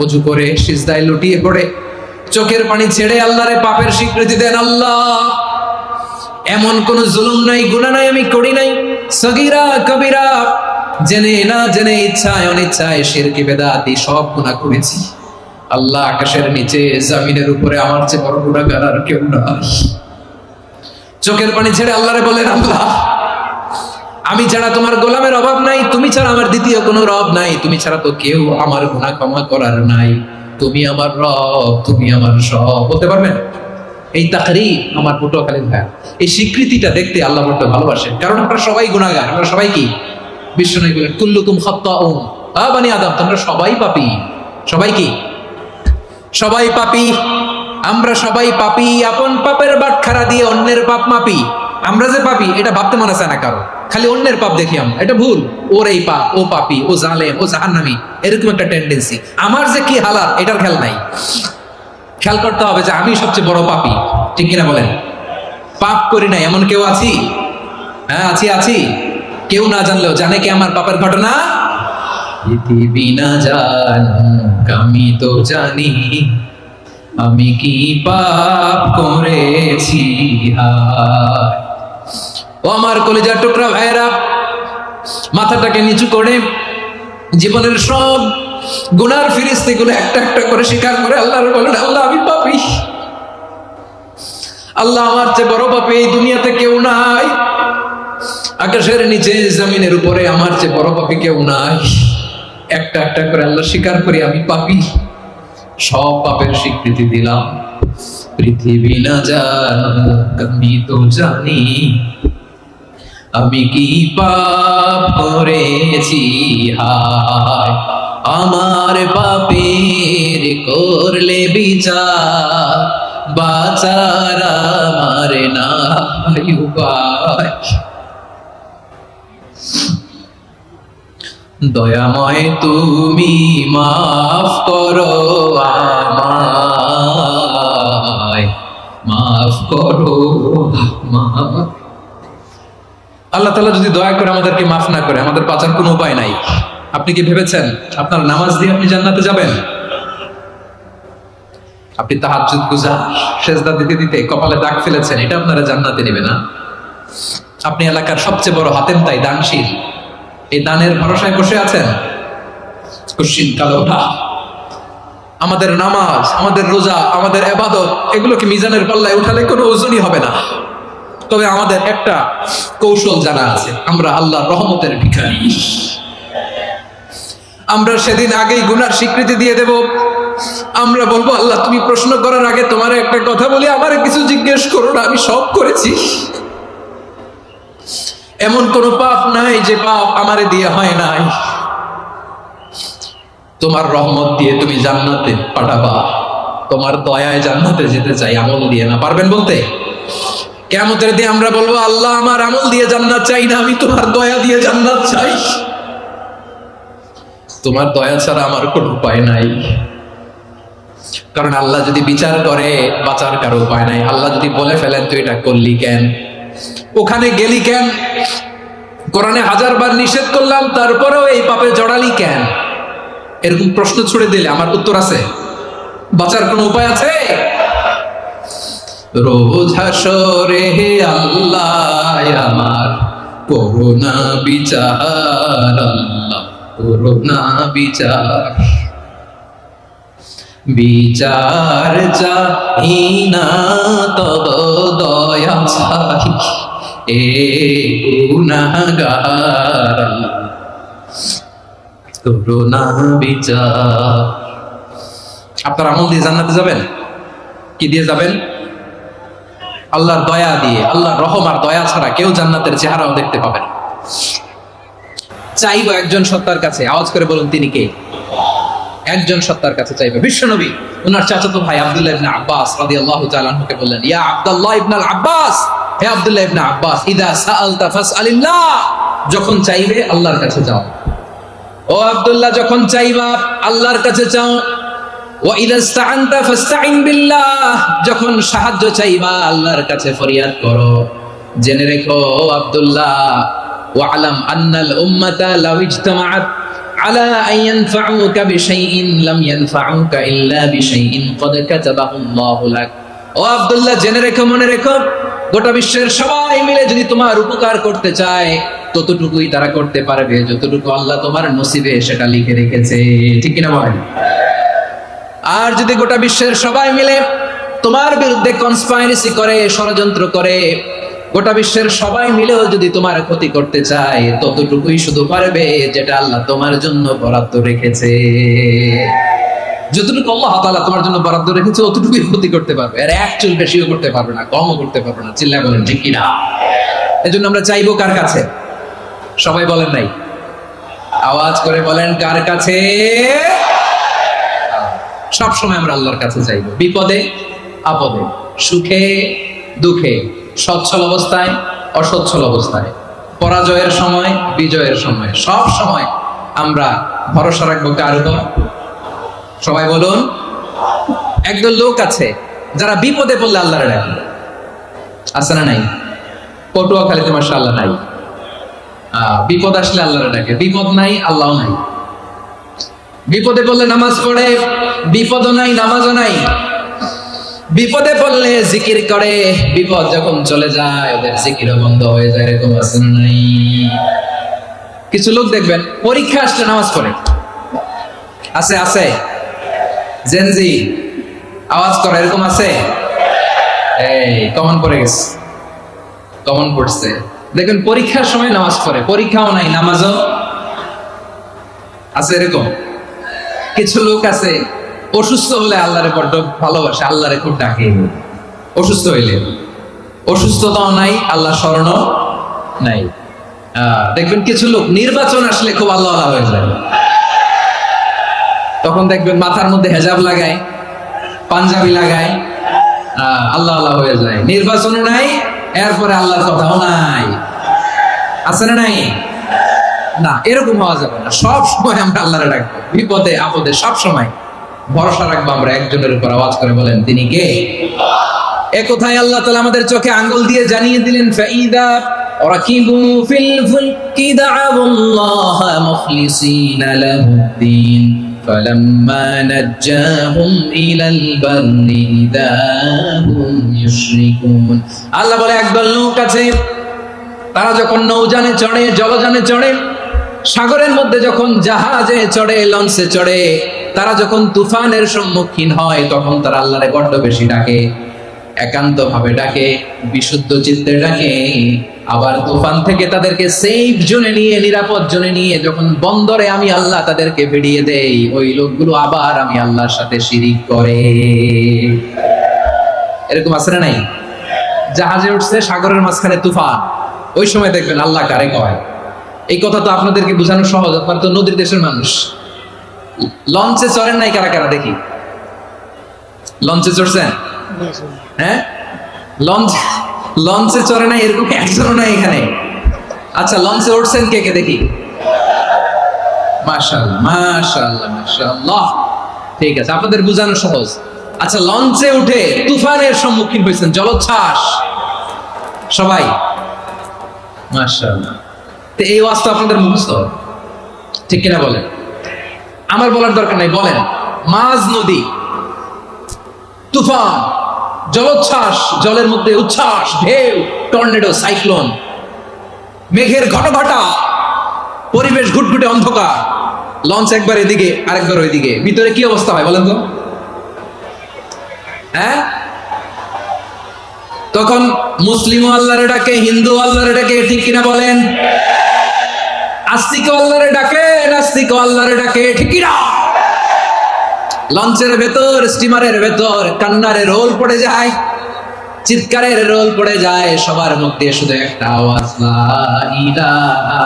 ওযু করে সিজদায় লুটিয়ে পড়ে চোখের পানি ছেড়ে আল্লাহরে পাপের স্বীকৃতি দেন। আল্লাহ, এমন কোন জুলুম নাই, গুনাহ নাই আমি করি নাই, সগীরা কবিরা, জেনে না জেনে, ইচ্ছায় অনিচ্ছায়, শিরকি বেদাতি সব গুনাহ করেছি। আল্লাহ, আকাশের নিচে জমিনের উপরে আমার চেয়ে বড় গুনাহগার আর কেউ নাই। চোখের পানি ছেড়ে আল্লাহরে বলেন, আল্লাহ, আমি ছাড়া তোমার গোলামের অভাব নাই, তুমি ছাড়া আমার দ্বিতীয় কোনো রব নাই, তুমি ছাড়া তো কেউ আমার গুনাহ ক্ষমা করার নাই, তুমি আমার রব, তুমি আমার সব। বলতে পারবেন? এই তাকরীর আমার পটুয়াখালীর ভাই, এই স্বীকৃতিটা দেখতে আল্লাহ বড় ভালোবাসেন, কারণ আমরা সবাই গুনাহগার। আমরা সবাই কি? বিশ্বনবী বলেন, কুল্লুকুম খাত্তাউন, বানি আদম, তোমরা সবাই পাপী। সবাই কি? সবাই পাপী। আমরা সবাই পাপী। আপন পাপের বাটখারা দিয়ে অন্যের পাপ মাপি। আমরা যে পাপী এটা ভাবতে মনে চায় না কারো, খালি অন্যের পাপ দেখি আমরা, এটা ভুল। ওর এই পাপ, ও পাপী, ও জালেম, ও জাহান্নামী, এরকম একটা টেন্ডেন্সি। আমার যে কি হালাত এটার খেয়াল নাই। খেয়াল করতে হবে যে আমি সবচেয়ে বড় পাপী, ঠিক কিনা বলেন? পাপ করি নাই এমন কেউ আছি? হ্যাঁ, আছি। কেউ না জানলেও জানে কি আমার পাপের ঘটনা? পৃথিবী না জানুক আমি তো জানি, আমি কি পাপ করেছি। হায় ও আমার কলিজার টুকরা ভাইয়েরা, মাথাটাকে নিচু করে জীবনের সব গুনার ফিরিস্তিগুলো একটা একটা করে স্বীকার করে আল্লাহর বলেন, আল্লাহ, আমি পাপী। আল্লাহ, আমার চেয়ে বড় পাপী এই দুনিয়াতে কেউ নাই। আকাশের নিচে জমিনের উপরে আমার চেয়ে বড় পাপী কেউ নাই। একটা একটা করে আল্লাহ স্বীকার করি, আমি পাপী। সব পাপের স্বীকৃতি দিলাম। পৃথিবী না জানুক আমি তো জানি, আমি কি পাপ করেছি। হায় আমার পাপের করলে বিচার, বাঁচার আমার নাই উপায়। দয়াময় তুমি মাফ করো আমায়, মাফ করো আমায়। আল্লাহ তাআলা যদি দয়া করে আমাদেরকে মাফ না করে, আমাদের বাঁচার কোনো উপায় নাই। আপনি কি ভেবেছেন আপনার নামাজ দিয়ে আপনি জান্নাতে যাবেন? আপনি তাহাজ্জুদ গুজার, সেজদা দিতে দিতে কপালে দাগ ফেলেছেন, এটা আপনারা জান্নাতে নেবে না। আপনি এলাকার সবচেয়ে বড় হাতেম তাই, দানশীল, এই দানের ভরসায় বসে আছেন, কুশ্চিন কালো না। আমাদের নামাজ, আমাদের রোজা, আমাদের ইবাদত, এগুলোকে মিজানের পাল্লায় উঠালে কোনো ওজনই হবে না। তবে আমাদের একটা কৌশল জানা আছে, আমরা আল্লাহর রহমতের ভিখারি। আমরা সেদিন আগেই গুনার স্বীকৃতি দিয়ে দেব। আমরা বলবো, আল্লাহ, তুমি প্রশ্ন করার আগে তোমার একটা কথা বলি, আমারে কিছু জিজ্ঞেস করো না, আমি সব করেছি। এমন কোন পাপ নাই যে পাপ আমারে দিয়ে হয় নাই। তোমার রহমত দিয়ে তুমি জান্নাতে পাঠাবা, তোমার দয়ায় জান্নাতে যেতে চাই, আমল দিয়ে না। পারবেন বলতে? কিয়ামতের দিন আমরা বলবো, আল্লাহ, আমার আমল দিয়ে জান্নাত চাই না, আমি তোমার দয়া দিয়ে জান্নাত চাই। তোমার দয়া ছাড়া আমার কোনো উপায় নাই। কারণ আল্লাহ যদি বিচার করে, বাঁচার কারো উপায় নাই। আল্লাহ যদি বলে ফেলেন তুই এটা করলি কেন, ওখানে গেলি কেন, কোরআনে 1000 বার নিষেধ করলাম তারপরেও এই পাপে জড়ালি কেন, এরকম প্রশ্ন ছুড়ে দিলে আমার উত্তর আছে? বাঁচার কোনো উপায় আছে? রোজ হাসরে হে আল্লাহ আমার করুণা বিচার, আল্লাহ করুণা বিচার। বিচার চাই না তব দয়া চাই, এ গুনাহগার, করুণা বিচার। আপনার আমল দিয়ে জান্নাতে যাবেন? কি দিয়ে যাবেন? আল্লাহর দয়া দিয়ে। আল্লাহর রহম আর দয়া ছাড়া কেউ জান্নাতের চেহারাও দেখতে পাবেন। চাইবো একজন সত্তার কাছে, আওয়াজ করে বলুন তিনি কে? একজন সত্তার কাছে চাইবে, বিশ্বনবী। ওনার চাচাতো ভাই আব্দুল্লাহ ইবনে আব্বাস রাদিয়াল্লাহু তাআলা আনহুকে বললেন, ইয়া আব্দুল্লাহ ইবনে আব্বাস, হে আব্দুল্লাহ ইবনে আব্বাস, ইদা সাআলতা ফাসআলিল্লাহ, যখন চাইবে আল্লাহর কাছে যাও। ও আব্দুল্লাহ, যখন চাইবা আল্লাহর কাছে চাও। ওয়া ইদা ইসতাআনতা ফাসতাইন বিল্লাহ, যখন সাহায্য চাইবা আল্লাহর কাছে ফরিয়াদ করো। জেনে রেখো আব্দুল্লাহ, ওয়া'লাম আন্নাল উম্মাতা লাউ ইজতামাআত আলা আইয়ানফাউকা বিশাইইন লাম ইয়ানফাউকা ইল্লা বিশাইইন ক্বাদ কাতাবাহু আল্লাহু লাক। ও আব্দুল্লাহ, জেনে রেখো, মনে রেখো, গোটা বিশ্বের সবাই মিলে যদি তোমার উপকার করতে চায় ততটুকুই তারা করতে পারবে যতটুকু আল্লাহ তোমার নসিবে সেটা লিখে রেখেছে। ঠিক কিনা বলেন? আর যদি গোটা বিশ্বের সবাই মিলে তোমার বিরুদ্ধে কনস্পাইরেসি করে, ষড়যন্ত্র করে, গোটা বিশ্বের সবাই মিলেও যদি তোমার ক্ষতি করতে চায় ততটুকুই শুধু পারবে যেটা আল্লাহ তোমার জন্য বরাদ্দ রেখেছে। যতটুকু আল্লাহ তাআলা তোমার জন্য বরাদ্দ রেখেছে অতটুকুই ক্ষতি করতে পারবে, আর এক চুল বেশিও করতে পারবে না, কমও করতে পারবে না। চিল্লায় বলেন ঠিক কিনা? এজন্য আমরা চাইবো কার কাছে? সবাই বলেন নাই, আওয়াজ করে বলেন কার কাছে? সব সময় আমরা আল্লাহর কাছে চাইবো, বিপদে আপদে, সুখে দুঃখে, সচ্ছল অবস্থায় অসচ্ছল অবস্থায়, পরাজয়ের সময় বিজয়ের সময়, সব সময় আমরা ভরসা রাখবো কার উপর? সবাই বলুন। একদল লোক আছে যারা বিপদে পড়লে আল্লাহরে ডাকে, আছে না নাই? পটুয়াখালীতে মাশাআল্লাহ নাই। বিপদ আসলে আল্লাহরে ডাকে, বিপদ নাই আল্লাহও নাই। বিপদে পড়লে নামাজ পড়ে, বিপদও নাই নামাজও নাই। বিপদে পড়লে জিকির করে, বিপদ যখন চলে যায় ওদের জিকিরও বন্ধ হয়ে যায়। এরকম আছে না নাই? কিছু লোক দেখবেন পরীক্ষা আসলে নামাজ পড়ে, আছে আছে, জেনজি আওয়াজ করে, এরকম আছে। এই কমন পড়ে গেছে, কমন পড়ছে। দেখবেন পরীক্ষার সময় নামাজ পড়ে, পরীক্ষাও নাই নামাজও আছে। এরকম কিছু লোক আছে অসুস্থ হলে আল্লাহরে বড্ড ভালোবাসে, আল্লাহরে খুব ডাকে। অসুস্থ হইলে, অসুস্থতাও নাই, আল্লাহ স্মরণও নাই। দেখবেন কিছু লোক নির্বাচন আসলে খুব আল্লাহ হয়ে যায়, তখন দেখবেন মাথার মধ্যে হেজাব লাগায়, পাঞ্জাবি লাগায়, আল্লাহ আল্লাহ হয়ে যায়। নির্বাচনও নাই, এরপরে আল্লাহর কথাও নাই। আছে না নাই? না, এরকম হওয়া যাবে না। সব সময় আমরা আল্লাহরে ডাকবো, বিপদে আপদে সব সময় ভরসা রাখবো আমরা একজনের উপর। আওয়াজ করে বলেন তিনি কে? এ কথায় আল্লাহ তাআলা আমাদের চোখে আঙ্গুল দিয়ে জানিয়ে দিলেন, ফাইদা রাকিবু ফিল ফুলকি দা'আউল্লাহা মুখলিসিনা লাহুদ্দিন ফালাম্মা নাজ্জাহুম ইলাল বাররি ইযা হুম ইউশরিকুন। আল্লাহ বলে একদল লোক আছে তারা যখন নৌযানে চড়ে, জলযানে চড়ে, সাগরের মধ্যে যখন জাহাজে চড়ে, লঞ্চে চড়ে, তারা যখন তুফানের সম্মুখীন হয় তখন তারা আল্লাহরে বড্ড বেশি ডাকে, একান্ত ভাবে ডাকে, বিশুদ্ধ চিত্তে ডাকে। আবার তুফান থেকে তাদেরকে সেফ জোনে নিয়ে, নিরাপদ জোনে নিয়ে যখন বন্দরে আমি আল্লাহ তাদেরকে ভিড়িয়ে দেই, ওই লোকগুলো আবার আমি আল্লাহর সাথে শিরিক করে। এরকম আছে না নাই? জাহাজে উঠছে, সাগরের মাঝখানে তুফান, ওই সময় দেখবেন আল্লাহ কারে কয়। এই কথা তো আপনাদেরকে বোঝানো সহজ, আপনারা তো নদীর দেশের মানুষ। লঞ্চে চড়েন নাই কারা কারা? দেখি, লঞ্চে চড়ছেন? হ্যাঁ, লঞ্চে চড়ে নাই এরকম একজনও নাই এখানে। আচ্ছা, লঞ্চে উঠছেন কে কে? দেখি। মাশাআল্লাহ মাশাআল্লাহ মাশাআল্লাহ, ঠিক আছে, আপনাদের বোঝানো সহজ। আচ্ছা, লঞ্চে উঠে তুফানের সম্মুখীন হয়েছেন, জলোচ্ছ্বাস, সবাই? মাশাআল্লাহ। তো এই ওয়াজ তো আপনাদের মুখস্থ, ঠিক কিনা বলেন? আমার বলার দরকার নাই, বলেন। মাঝ নদী, তুফান, জলোচ্ছ্বাস, জলের মধ্যে উচ্ছ্বাস, ঢেউ, টর্নেডো, সাইক্লোন, মেঘের ঘটঘটা, পরিবেশ ঘুটঘুটে অন্ধকার, লঞ্চ একবার এদিকে আরেকবার ওইদিকে, ভিতরে কি অবস্থা হয় বলেন তো? হ্যাঁ, তখন মুসলিম আল্লাহরে ডাকে, হিন্দু আল্লাহরে ডাকে, ঠিক কিনা বলেন? আস্তিক আল্লাহরে ডাকে, নাস্তিক আল্লাহরে ডাকে, ঠিক কিনা? লঞ্চের ভেতর, স্টিমারের ভেতর কান্নারে রোল পড়ে যায়, চিৎকারের রোল পড়ে যায়, সবার মধ্যে শুধু একটা আওয়াজ, লা ইলাহা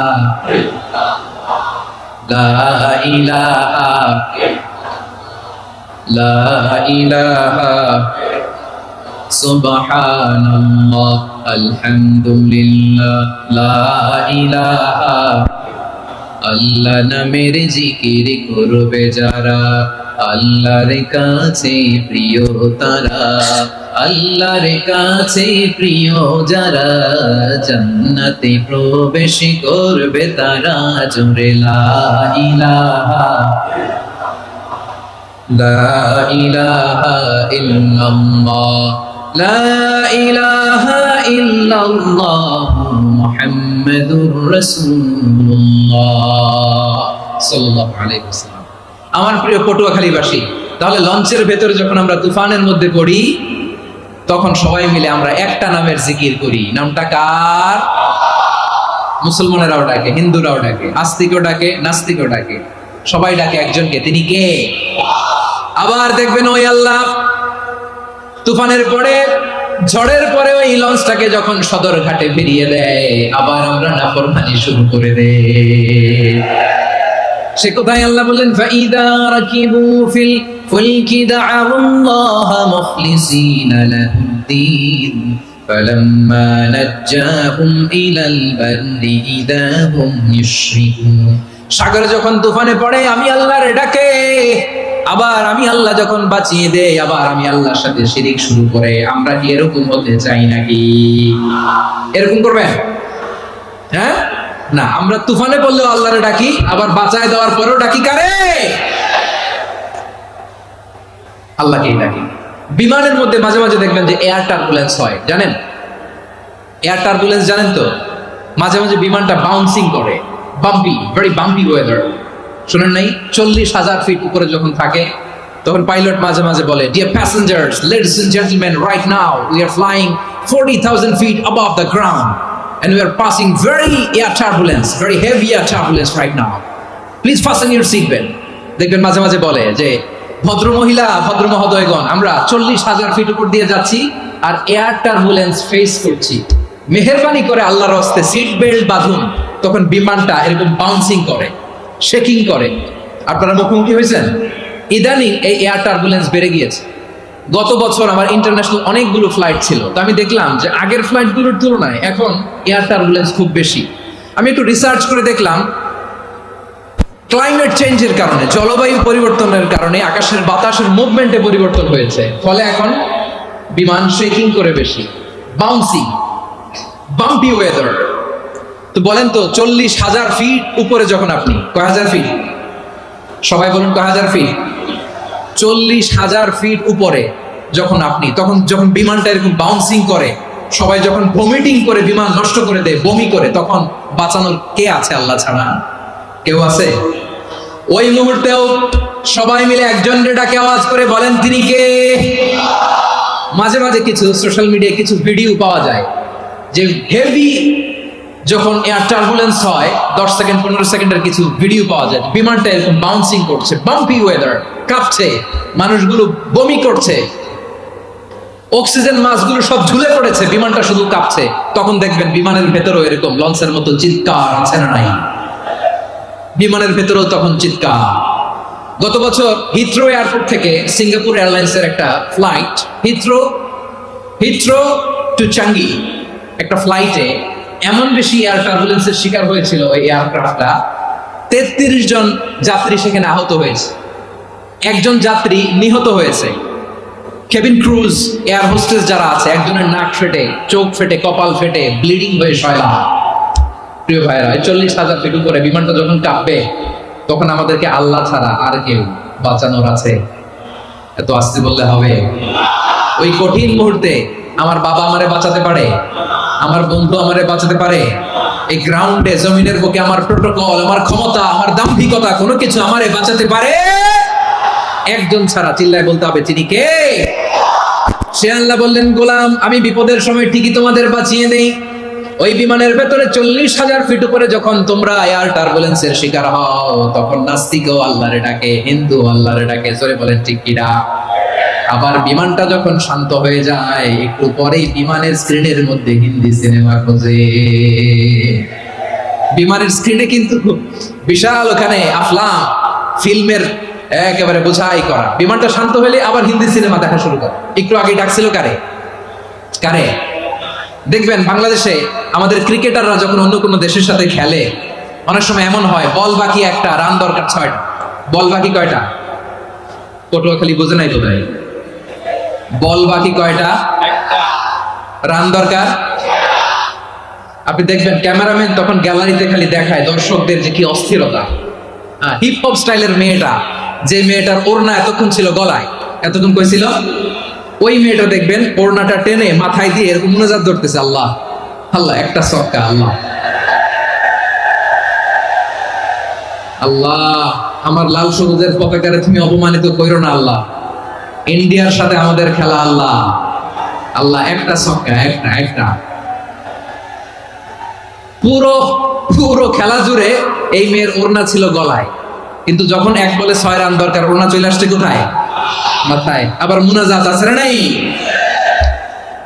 লা ইলাহা লা ইলাহা সুবহানাল্লাহ আলহামদুলিল্লাহ লা ইলাহা। আল্লাহ নামের জিকির করবে যারা, আল্লাহর কাছে প্রিয় তারা, আল্লাহর কাছে প্রিয় যারা, জান্নাতে প্রবেশ করবে তারা, জোরে লা ইলাহা লা ইলাহা ইল্লাল্লাহ, লা ইলাহা ইল্লাল্লাহ মুহাম্মাদুর রাসূলুল্লাহ সাল্লাল্লাহু আলাইহি ওয়াসাল্লাম। আমার প্রিয় পটুয়াখালীবাসী, তাহলে লঞ্চের ভেতরে যখন আমরা তুফানের মধ্যে পড়ি, তখন সবাই মিলে আমরা একটা নামের জিকির করি। নামটা কার? মুসলমানেরাও ডাকে, হিন্দুরাও ডাকে, আস্তিকও ডাকে, নাস্তিকও ডাকে, সবাই ডাকে একজনকে। তিনি কে? আবার দেখবেন ওই আল্লাহ তুফানের পরে, ঝড়ের পরে ওই লঞ্চটাকে যখন সদর ঘাটে ফিরিয়ে দেয়, আবার আমরা নাফরমানি শুরু করে দেই। সে কোথায়? আল্লাহ বললেন ফাইদা রাকিবু ফিল ফুলকি দা'আল্লাহা মুখলিসিনা লাহুদ্দিন ফালাম্মা নাজ্জাহুম ইলাল বাররি ইযা হুম ইউশরিকুন। সাগরে যখন তুফানে পড়ে আমি আল্লাহর ডাকে, আবার আমি আল্লাহ যখন বাঁচিয়ে দেই, আবার আমি আল্লাহর সাথে শিরিক শুরু করে। আমরা কি এরকম হতে চাই নাকি? এরকম করবেন? হ্যাঁ না, আমরা তুফানে পড়লেও আল্লাহরে ডাকি, আবার বাঁচায় দেওয়ার পরেও ডাকি কারে? আল্লাহকেই ডাকি। বিমানের মধ্যে মাঝে মাঝে দেখবেন যে এয়ার টার্বুলেন্স হয়, জানেন? এয়ার টার্বুলেন্স জানেন তো? মাঝে মাঝে বিমানটা বাউন্সিং করে, বাম্পি, ভেরি বাম্পি ওয়েদার। শুনেন নাই? 40,000 ফিট উপরে যখন থাকে, তখন পাইলট মাঝে মাঝে বলে, dear passengers, ladies and gentleman, right now we are flying 40,000 feet above the ground and we are passing very air turbulence, very heavy air turbulence right now. Please fasten your seat belt. দেখবেন মাঝে মাঝে বলে যে, ভদ্র মহিলা, ভদ্র মহোদয়গণ, আমরা 40,000 ফিট উপর দিয়ে যাচ্ছি আর এয়ার টার্বুলেন্স ফেস করছি, মেহেরবানি করে আল্লাহর হস্তে সিট বেল্ট বাঁধুন। তখন বিমানটা এরকম বাউন্সিং করে, শেকিং করে। আপনারা মুখোমুখি হয়েছেন? ইদানিং এই এয়ার টার্বুলেন্স বেড়ে গিয়েছে। গত বছর আমার ইন্টারন্যাশনাল অনেকগুলো ফ্লাইট ছিল, তো আমি দেখলাম যে আগের ফ্লাইটগুলোর তুলনায় এখন এয়ার টার্বুলেন্স খুব বেশি। আমি একটু রিসার্চ করে দেখলাম, ক্লাইমেট চেঞ্জের কারণে, জলবায়ু পরিবর্তনের কারণে আকাশের বাতাসের মুভমেন্টে পরিবর্তন হয়েছে, ফলে এখন বিমান শেকিং করে বেশি, বাউন্সিং, বাম্পি ওয়েদার। তো বলেন তো, 40,000 ফিট উপরে যখন আপনি, কয় হাজার ফিট? সবাই বলুন কয় হাজার ফিট? 40,000 ফিট উপরে যখন আপনি, তখন যখন বিমানটা এরকম বাউন্সিং করে, সবাই যখন ভমিটিং করে বিমান নষ্ট করে দেয়, বমি করে, তখন বাঁচানোর কে আছে আল্লাহ ছাড়া? কেউ আছে? ওই মুহূর্তেও সবাই মিলে একজনকে ডাকে আওয়াজ করে বলেন, তিনি কে? মাঝে মাঝে কিছু সোশ্যাল মিডিয়ায় কিছু ভিডিও পাওয়া যায় যে হেভি যখন এয়ার টার্বুলেন্স হয়, 10 সেকেন্ড 15 সেকেন্ডের কিছু ভিডিও পাওয়া যায়, বিমানটা এরকম বাউন্সিং করছে, বাম্পি ওয়েদার, কাঁপছে, মানুষগুলো বমি করছে, অক্সিজেন মাস্কগুলো সব ঝুলে পড়েছে, বিমানটা শুধু কাঁপছে। তখন দেখবেন বিমানের ভেতরেও এরকম লঞ্চের মতো চিৎকার আছে না নাই? বিমানের ভেতরেও তখন চিৎকার। গত বছর হিথ্রো এয়ারপোর্ট থেকে সিঙ্গাপুর এয়ারলাইন্সের একটা ফ্লাইট, হিথ্রো টু চাঙ্গি, একটা ফ্লাইটে এমন বেশি এয়ার টার্বুলেন্সের শিকার হয়েছিল ওই এয়ারক্রাফটটা, 33 জন যাত্রী সেখানে আহত হয়েছে, একজন যাত্রী নিহত হয়েছে। কেবিন ক্রুজ, এয়ার হোস্টেস যারা আছে, একজনের নাক ফেটে, চোখ ফেটে, কপাল ফেটে, ব্লিডিং হয়ে শয়লা। প্রিয় ভাইরা, 40,000 ফিট উপরে বিমানটা যখন কাঁপবে, তখন আমাদেরকে আল্লাহ ছাড়া আর কেউ বাঁচানোর আছে? এত আস্তে বললে হবে? ওই কঠিন মুহূর্তে আমার বাবা আমারে বাঁচাতে পারে, আমার বন্ধু আমারে বাঁচাতে পারে। এই গ্রাউন্ডে, জমিনের বুকে আমার প্রোটোকল, আমার ক্ষমতা, আমার দাম্ভিকতা, কোনো কিছু আমারে বাঁচাতে পারে একজন ছাড়া। চিল্লায় বলতে হবে, তিনি কে? সে আল্লাহ বললেন, গোলাম, আমি বিপদের সময় ঠিকই তোমাদের বাঁচিয়ে দেই। ওই বিমানের ভেতরে 40,000 ফিট উপরে যখন তোমরা এয়ার টার্বুলেন্সের শিকার হও, তখন নাস্তিকও আল্লাহরে ডাকে, হিন্দু আল্লাহরে ডাকে, জোরে বলেন ঠিক কিনা? আবার বিমানটা যখন শান্ত হয়ে যায়, একটু পরেই বিমানের স্ক্রিনের মধ্যে হিন্দি সিনেমা খোঁজে। বিমানের স্ক্রিনে কিন্তু বিশাল ওখানে আফলাম ফিল্মের একেবারে বোঝাই করা। বিমানটা শান্ত হলে আবার হিন্দি সিনেমা দেখা শুরু করে। একটু আগে ডাকছিল কারে? দেখবেন বাংলাদেশে আমাদের ক্রিকেটাররা যখন অন্য কোনো দেশের সাথে খেলে, অনেক সময় এমন হয়, বল বাকি একটা, রান দরকার 6টা। বল বাকি কয়টা? পটুয়াখালী বোঝে নাই বোধহয়। বল বাকি কয়টা? রান দরকার। আপনি দেখবেন ক্যামেরাম্যান তখন গ্যালারিতে খালি দেখায় দর্শকদের যে কি অস্থিরতা। হিপ হপ স্টাইলের মেয়েটা, যে মেয়েটার ওড়না এতক্ষণ ছিল গলায়, এতক্ষণ কই ছিল, ওই মেয়েটা দেখবেন ওড়নাটা টেনে মাথায় দিয়ে এরকম মুনাজাত ধরতেছে, আল্লাহ আল্লাহ, একটা সক্কা, আল্লাহ আল্লাহ, আমার লাল সবুজের পতাকারে তুমি অপমানিত কইরো না আল্লাহ, ইন্ডিয়ার সাথে আমাদের খেলা আল্লাহ আল্লাহ, একটা সক্কা, একটা একটা। পুরো পুরো খেলা জুড়ে এই মেয়ের ওড়না ছিল গলায়, কিন্তু যখন এক বলে 6 রান দরকার, ওড়না চলে আসছে কোথায়? মাথায়। আবার মুনাজাত আছে না নাই?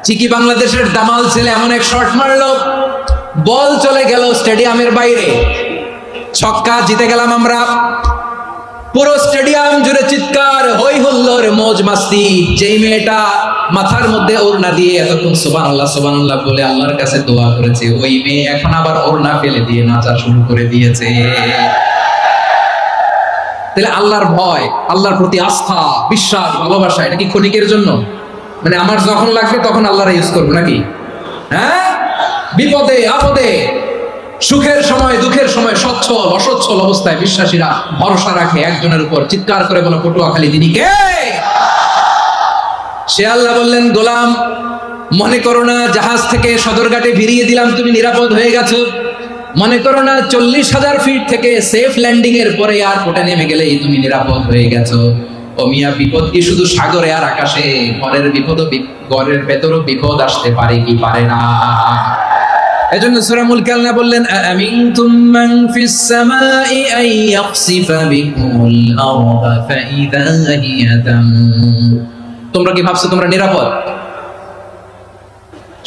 চিকি বাংলাদেশের দামাল ছেলে এমন এক শট মারলো, বল চলে গেল স্টেডিয়ামের বাইরে, ছক্কা, জিতে গেলাম আমরা। পুরো স্টেডিয়াম জুড়ে চিৎকার, হই হুল্লোড়, মৌজ মাস্তি। যেই মেয়েটা মাথার মধ্যে ওড়না দিয়ে এতক্ষণ সুবহানাল্লাহ সুবহানাল্লাহ বলে আল্লাহর কাছে দোয়া করেছে, ওই মেয়ে এখন আবার ওড়না ফেলে দিয়ে নাচা শুরু করে দিয়েছে। তাহলে আল্লাহর ভয়, আল্লাহর প্রতি আস্থা, বিশ্বাস, ভালোবাসা, এটা কি ক্ষণিকের জন্য? মানে আমার যখন লাগবে তখন আল্লাহর ইউজ করবো নাকি? হ্যাঁ, বিপদে আপদে, সুখের সময় দুঃখের সময়, সচ্ছল অসচ্ছল অবস্থায় বিশ্বাসীরা ভরসা রাখে একজনের উপর। চিৎকার করে বলো, পটুয়াখালী তিনি কে? সে আল্লাহ বললেন, গোলাম মনে করো না জাহাজ থেকে সদরঘাটে ভিড়িয়ে দিলাম, তুমি নিরাপদ হয়ে গেছো। মনে করো না 40,000 ফিট থেকে সেফ ল্যান্ডিং এর পরে এয়ারপোর্টে নেমে গেলেই তুমি নিরাপদ হয়ে গেছো। ও মিয়া, বিপদ কি শুধু সাগরে আর আকাশে? ঘরের বিপদ, ঘরের ভেতরও বিপদ আসতে পারে কি পারে না? এজন্য সূরা মুলক আল্লাহ বললেন, আমিনতুম মান ফিস সামাই আন ইয়াখসিফা বিকুমুল আরদা ফাইদা হিয়া তামুর। তোমরা কি ভাবছো তোমরা নিরাপদ?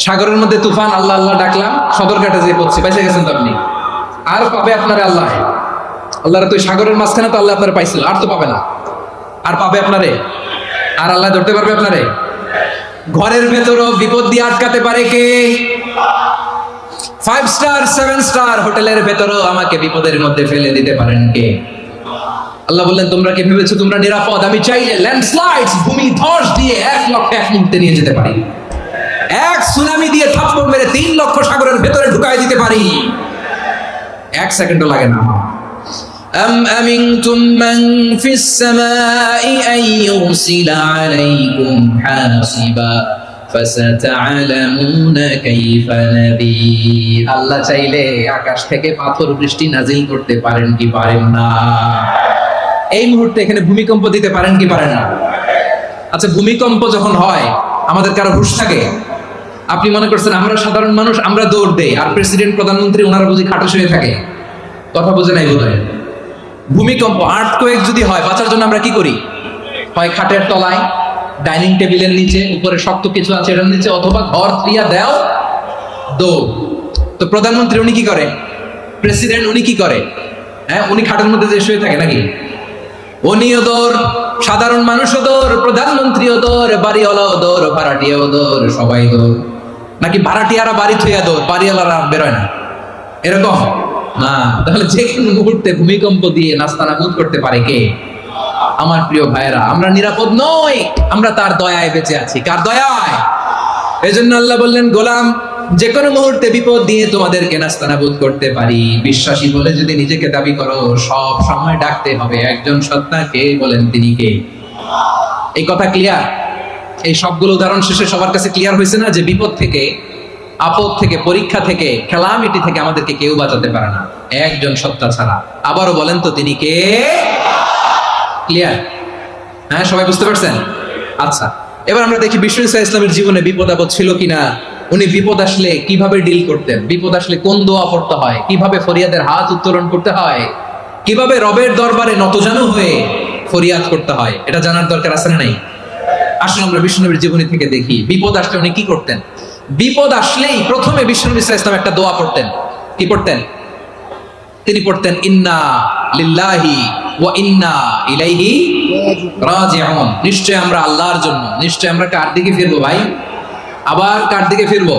সাগরের মধ্যে তুফান, আল্লাহ আল্লাহ ডাকলাম, সদরঘাটে যে পড়ছে, বেঁচে গেছেন তো আপনি। আর পাবে আপনারে আল্লাহ? আল্লাহর তো সাগরের মাঝখানে তো আল্লাহ আপনারে পাইছিল, আর তো পাবে না। আর পাবে আপনারে? আর আল্লাহ ধরতে পারবে আপনারে? ঘরের ভেতরও বিপদ দিয়ে আটকাতে পারে কে? 5 স্টার 7 স্টার হোটেলের ভেতরও আমাকে বিপদের মধ্যে ফেলে দিতে পারেন কে? আল্লাহ বললেন, তোমরা কি ভেবেছো তোমরা নিরাপদ? আমি চাইলে ল্যান্ডস্লাইডস, ভূমি ধস দিয়ে 1 লক্ষ 1 মুহূর্তে নিয়ে যেতে পারি। এক সুনামি দিয়ে থাপ্পড় মেরে 3 লক্ষ সাগরের ভেতরে ঢুকাই দিতে পারি, 1 সেকেন্ডও লাগে না। আম আমিনতুম মান ফিস সামাই আন ইউরসিলা আলাইকুম হাসিবা ফাসাতা'লামুনা কাইফা নাযীর। আল্লাহ চাইলে আকাশ থেকে পাথর বৃষ্টি নাজিল করতে পারেন কি পারেন না? এই মুহূর্তে এখানে ভূমিকম্প দিতে পারেন কি পারেন না? আচ্ছা, ভূমিকম্প যখন হয় আমাদের কারো হুঁশ থাকে? আপনি মনে করছেন আমরা সাধারণ মানুষ, আমরা দৌড় দেই, আর প্রেসিডেন্ট প্রধানমন্ত্রী ওনারা বুঝি খাটে শুয়ে থাকে? কথা বুঝে নাই বোধহয়। ভূমিকম্প, আর্থকোয়েক যদি হয়, বাঁচার জন্য আমরা কি করি? হয় খাটের তলায়, ডাইনিং টেবিলের নিচে, উপরে শক্ত কিছু আছে এটার নিচে, অথবা ঘর দিয়া দেও দৌড়। তো প্রধানমন্ত্রী উনি কি করে? প্রেসিডেন্ট উনি কি করে? হ্যাঁ, উনি খাটের মধ্যে যে শুয়ে থাকে নাকি? উনিও দৌড়, সাধারণ মানুষও দৌড়, প্রধানমন্ত্রীও দৌড়, বাড়িওয়ালাও দৌড়, ভাড়াটিয়াও দৌড়, সবাই দৌড়। নাকি ভাড়াটিয়ারা বাড়ি থইয়া দৌড়, বাড়িওয়ালারা বেরোয় না? এরকম না। তাহলে যে কোনো মুহূর্তে ভূমিকম্প দিয়ে নাস্তানাবুদ করতে পারে কে? আমার প্রিয় ভাইরা, আমরা নিরাপদ নই, আমরা তার দয়ায় বেঁচে আছি। কার দয়ায়? এজন্য আল্লাহ বললেন, গোলাম যে কোনো মুহূর্তে বিপদ দিয়ে তোমাদেরকে নাস্তানাবুদ করতে পারি। বিশ্বাসী বলে যদি নিজেকে দাবি করো, সব সময় ডাকতে হবে একজন সত্তাকে। বলেন তিনি কে? এই কথা ক্লিয়ার? এই সবগুলো উদাহরণ শেষে সবার কাছে ক্লিয়ার হয়েছে না যে বিপদ থেকে, আপদ থেকে, পরীক্ষা থেকে, খেলামিটি থেকে আমাদেরকে কেউ বাঁচাতে পারে না একজন সত্তা ছাড়া। আবারও বলেন তো তিনি কে? ক্লিয়ার? হ্যাঁ, সবাই বুঝতে পারছেন? আচ্ছা, এবার আমরা দেখি বিষ্ণু ইসা ইসলামের জীবনে বিপদ আপদ ছিল কিনা। উনি বিপদ আসলে কিভাবে ডিল করতেন, বিপদ আসলে কোন দোয়া পড়তে হয়, কিভাবে ফরিয়াদের হাত উত্তোলন করতে হয়, কিভাবে রবের দরবারে নতজানু হয়ে ফরিয়াদ করতে হয়, এটা জানার দরকার আছে না নাই? আসলে আমরা বিষ্ণুনবীর জীবনী থেকে দেখি বিপদ আসলে উনি কি করতেন। বিপদ আসলেই প্রথমে বিষ্ণু ইসা ইসলাম একটা দোয়া পড়তেন। কি পড়তেন? তিনি পড়তেন, ইন্না লিল্লাহি ওয়া ইন্না ইলাইহি রাজিউন। নিশ্চয় আমরা আল্লাহর জন্য, নিশ্চয় আমরা কার দিকে ফিরবো ভাই? আবার কার দিকে ফিরবো?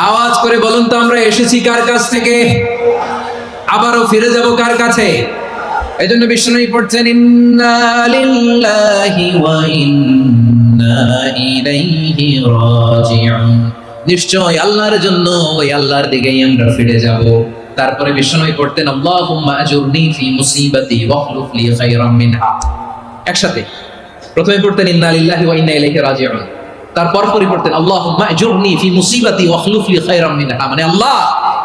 আওয়াজ করে বলুন তো, আমরা এসেছি কার কাছ থেকে, আবারও ফিরে যাব কার কাছে? এজন্য বিষ্ণু পড়ছেন ইন্না লিল্লাহি ওয়া ইন্না ইলাইহি রাজিউন, নিশ্চয় আল্লাহর জন্য ওই আল্লাহর দিকেই আমরা ফিরে যাব। তারপরে বিষ্ণু পড়তেন আল্লাহুম্মা আজুরনি ফি মুসিবাতি ওয়াখলুফ লি খায়রাম মিনহা। একসাথে প্রথমে পড়তেন ইন্না লিল্লাহি ওয়া ইন্না ইলাইহি রাজিউন, তারপর পড়তেন আল্লাহুম্মা আজুরনি ফি মুসিবাতি ওয়াখলুফ লি খায়রাম মিনহা, মানে আল্লাহ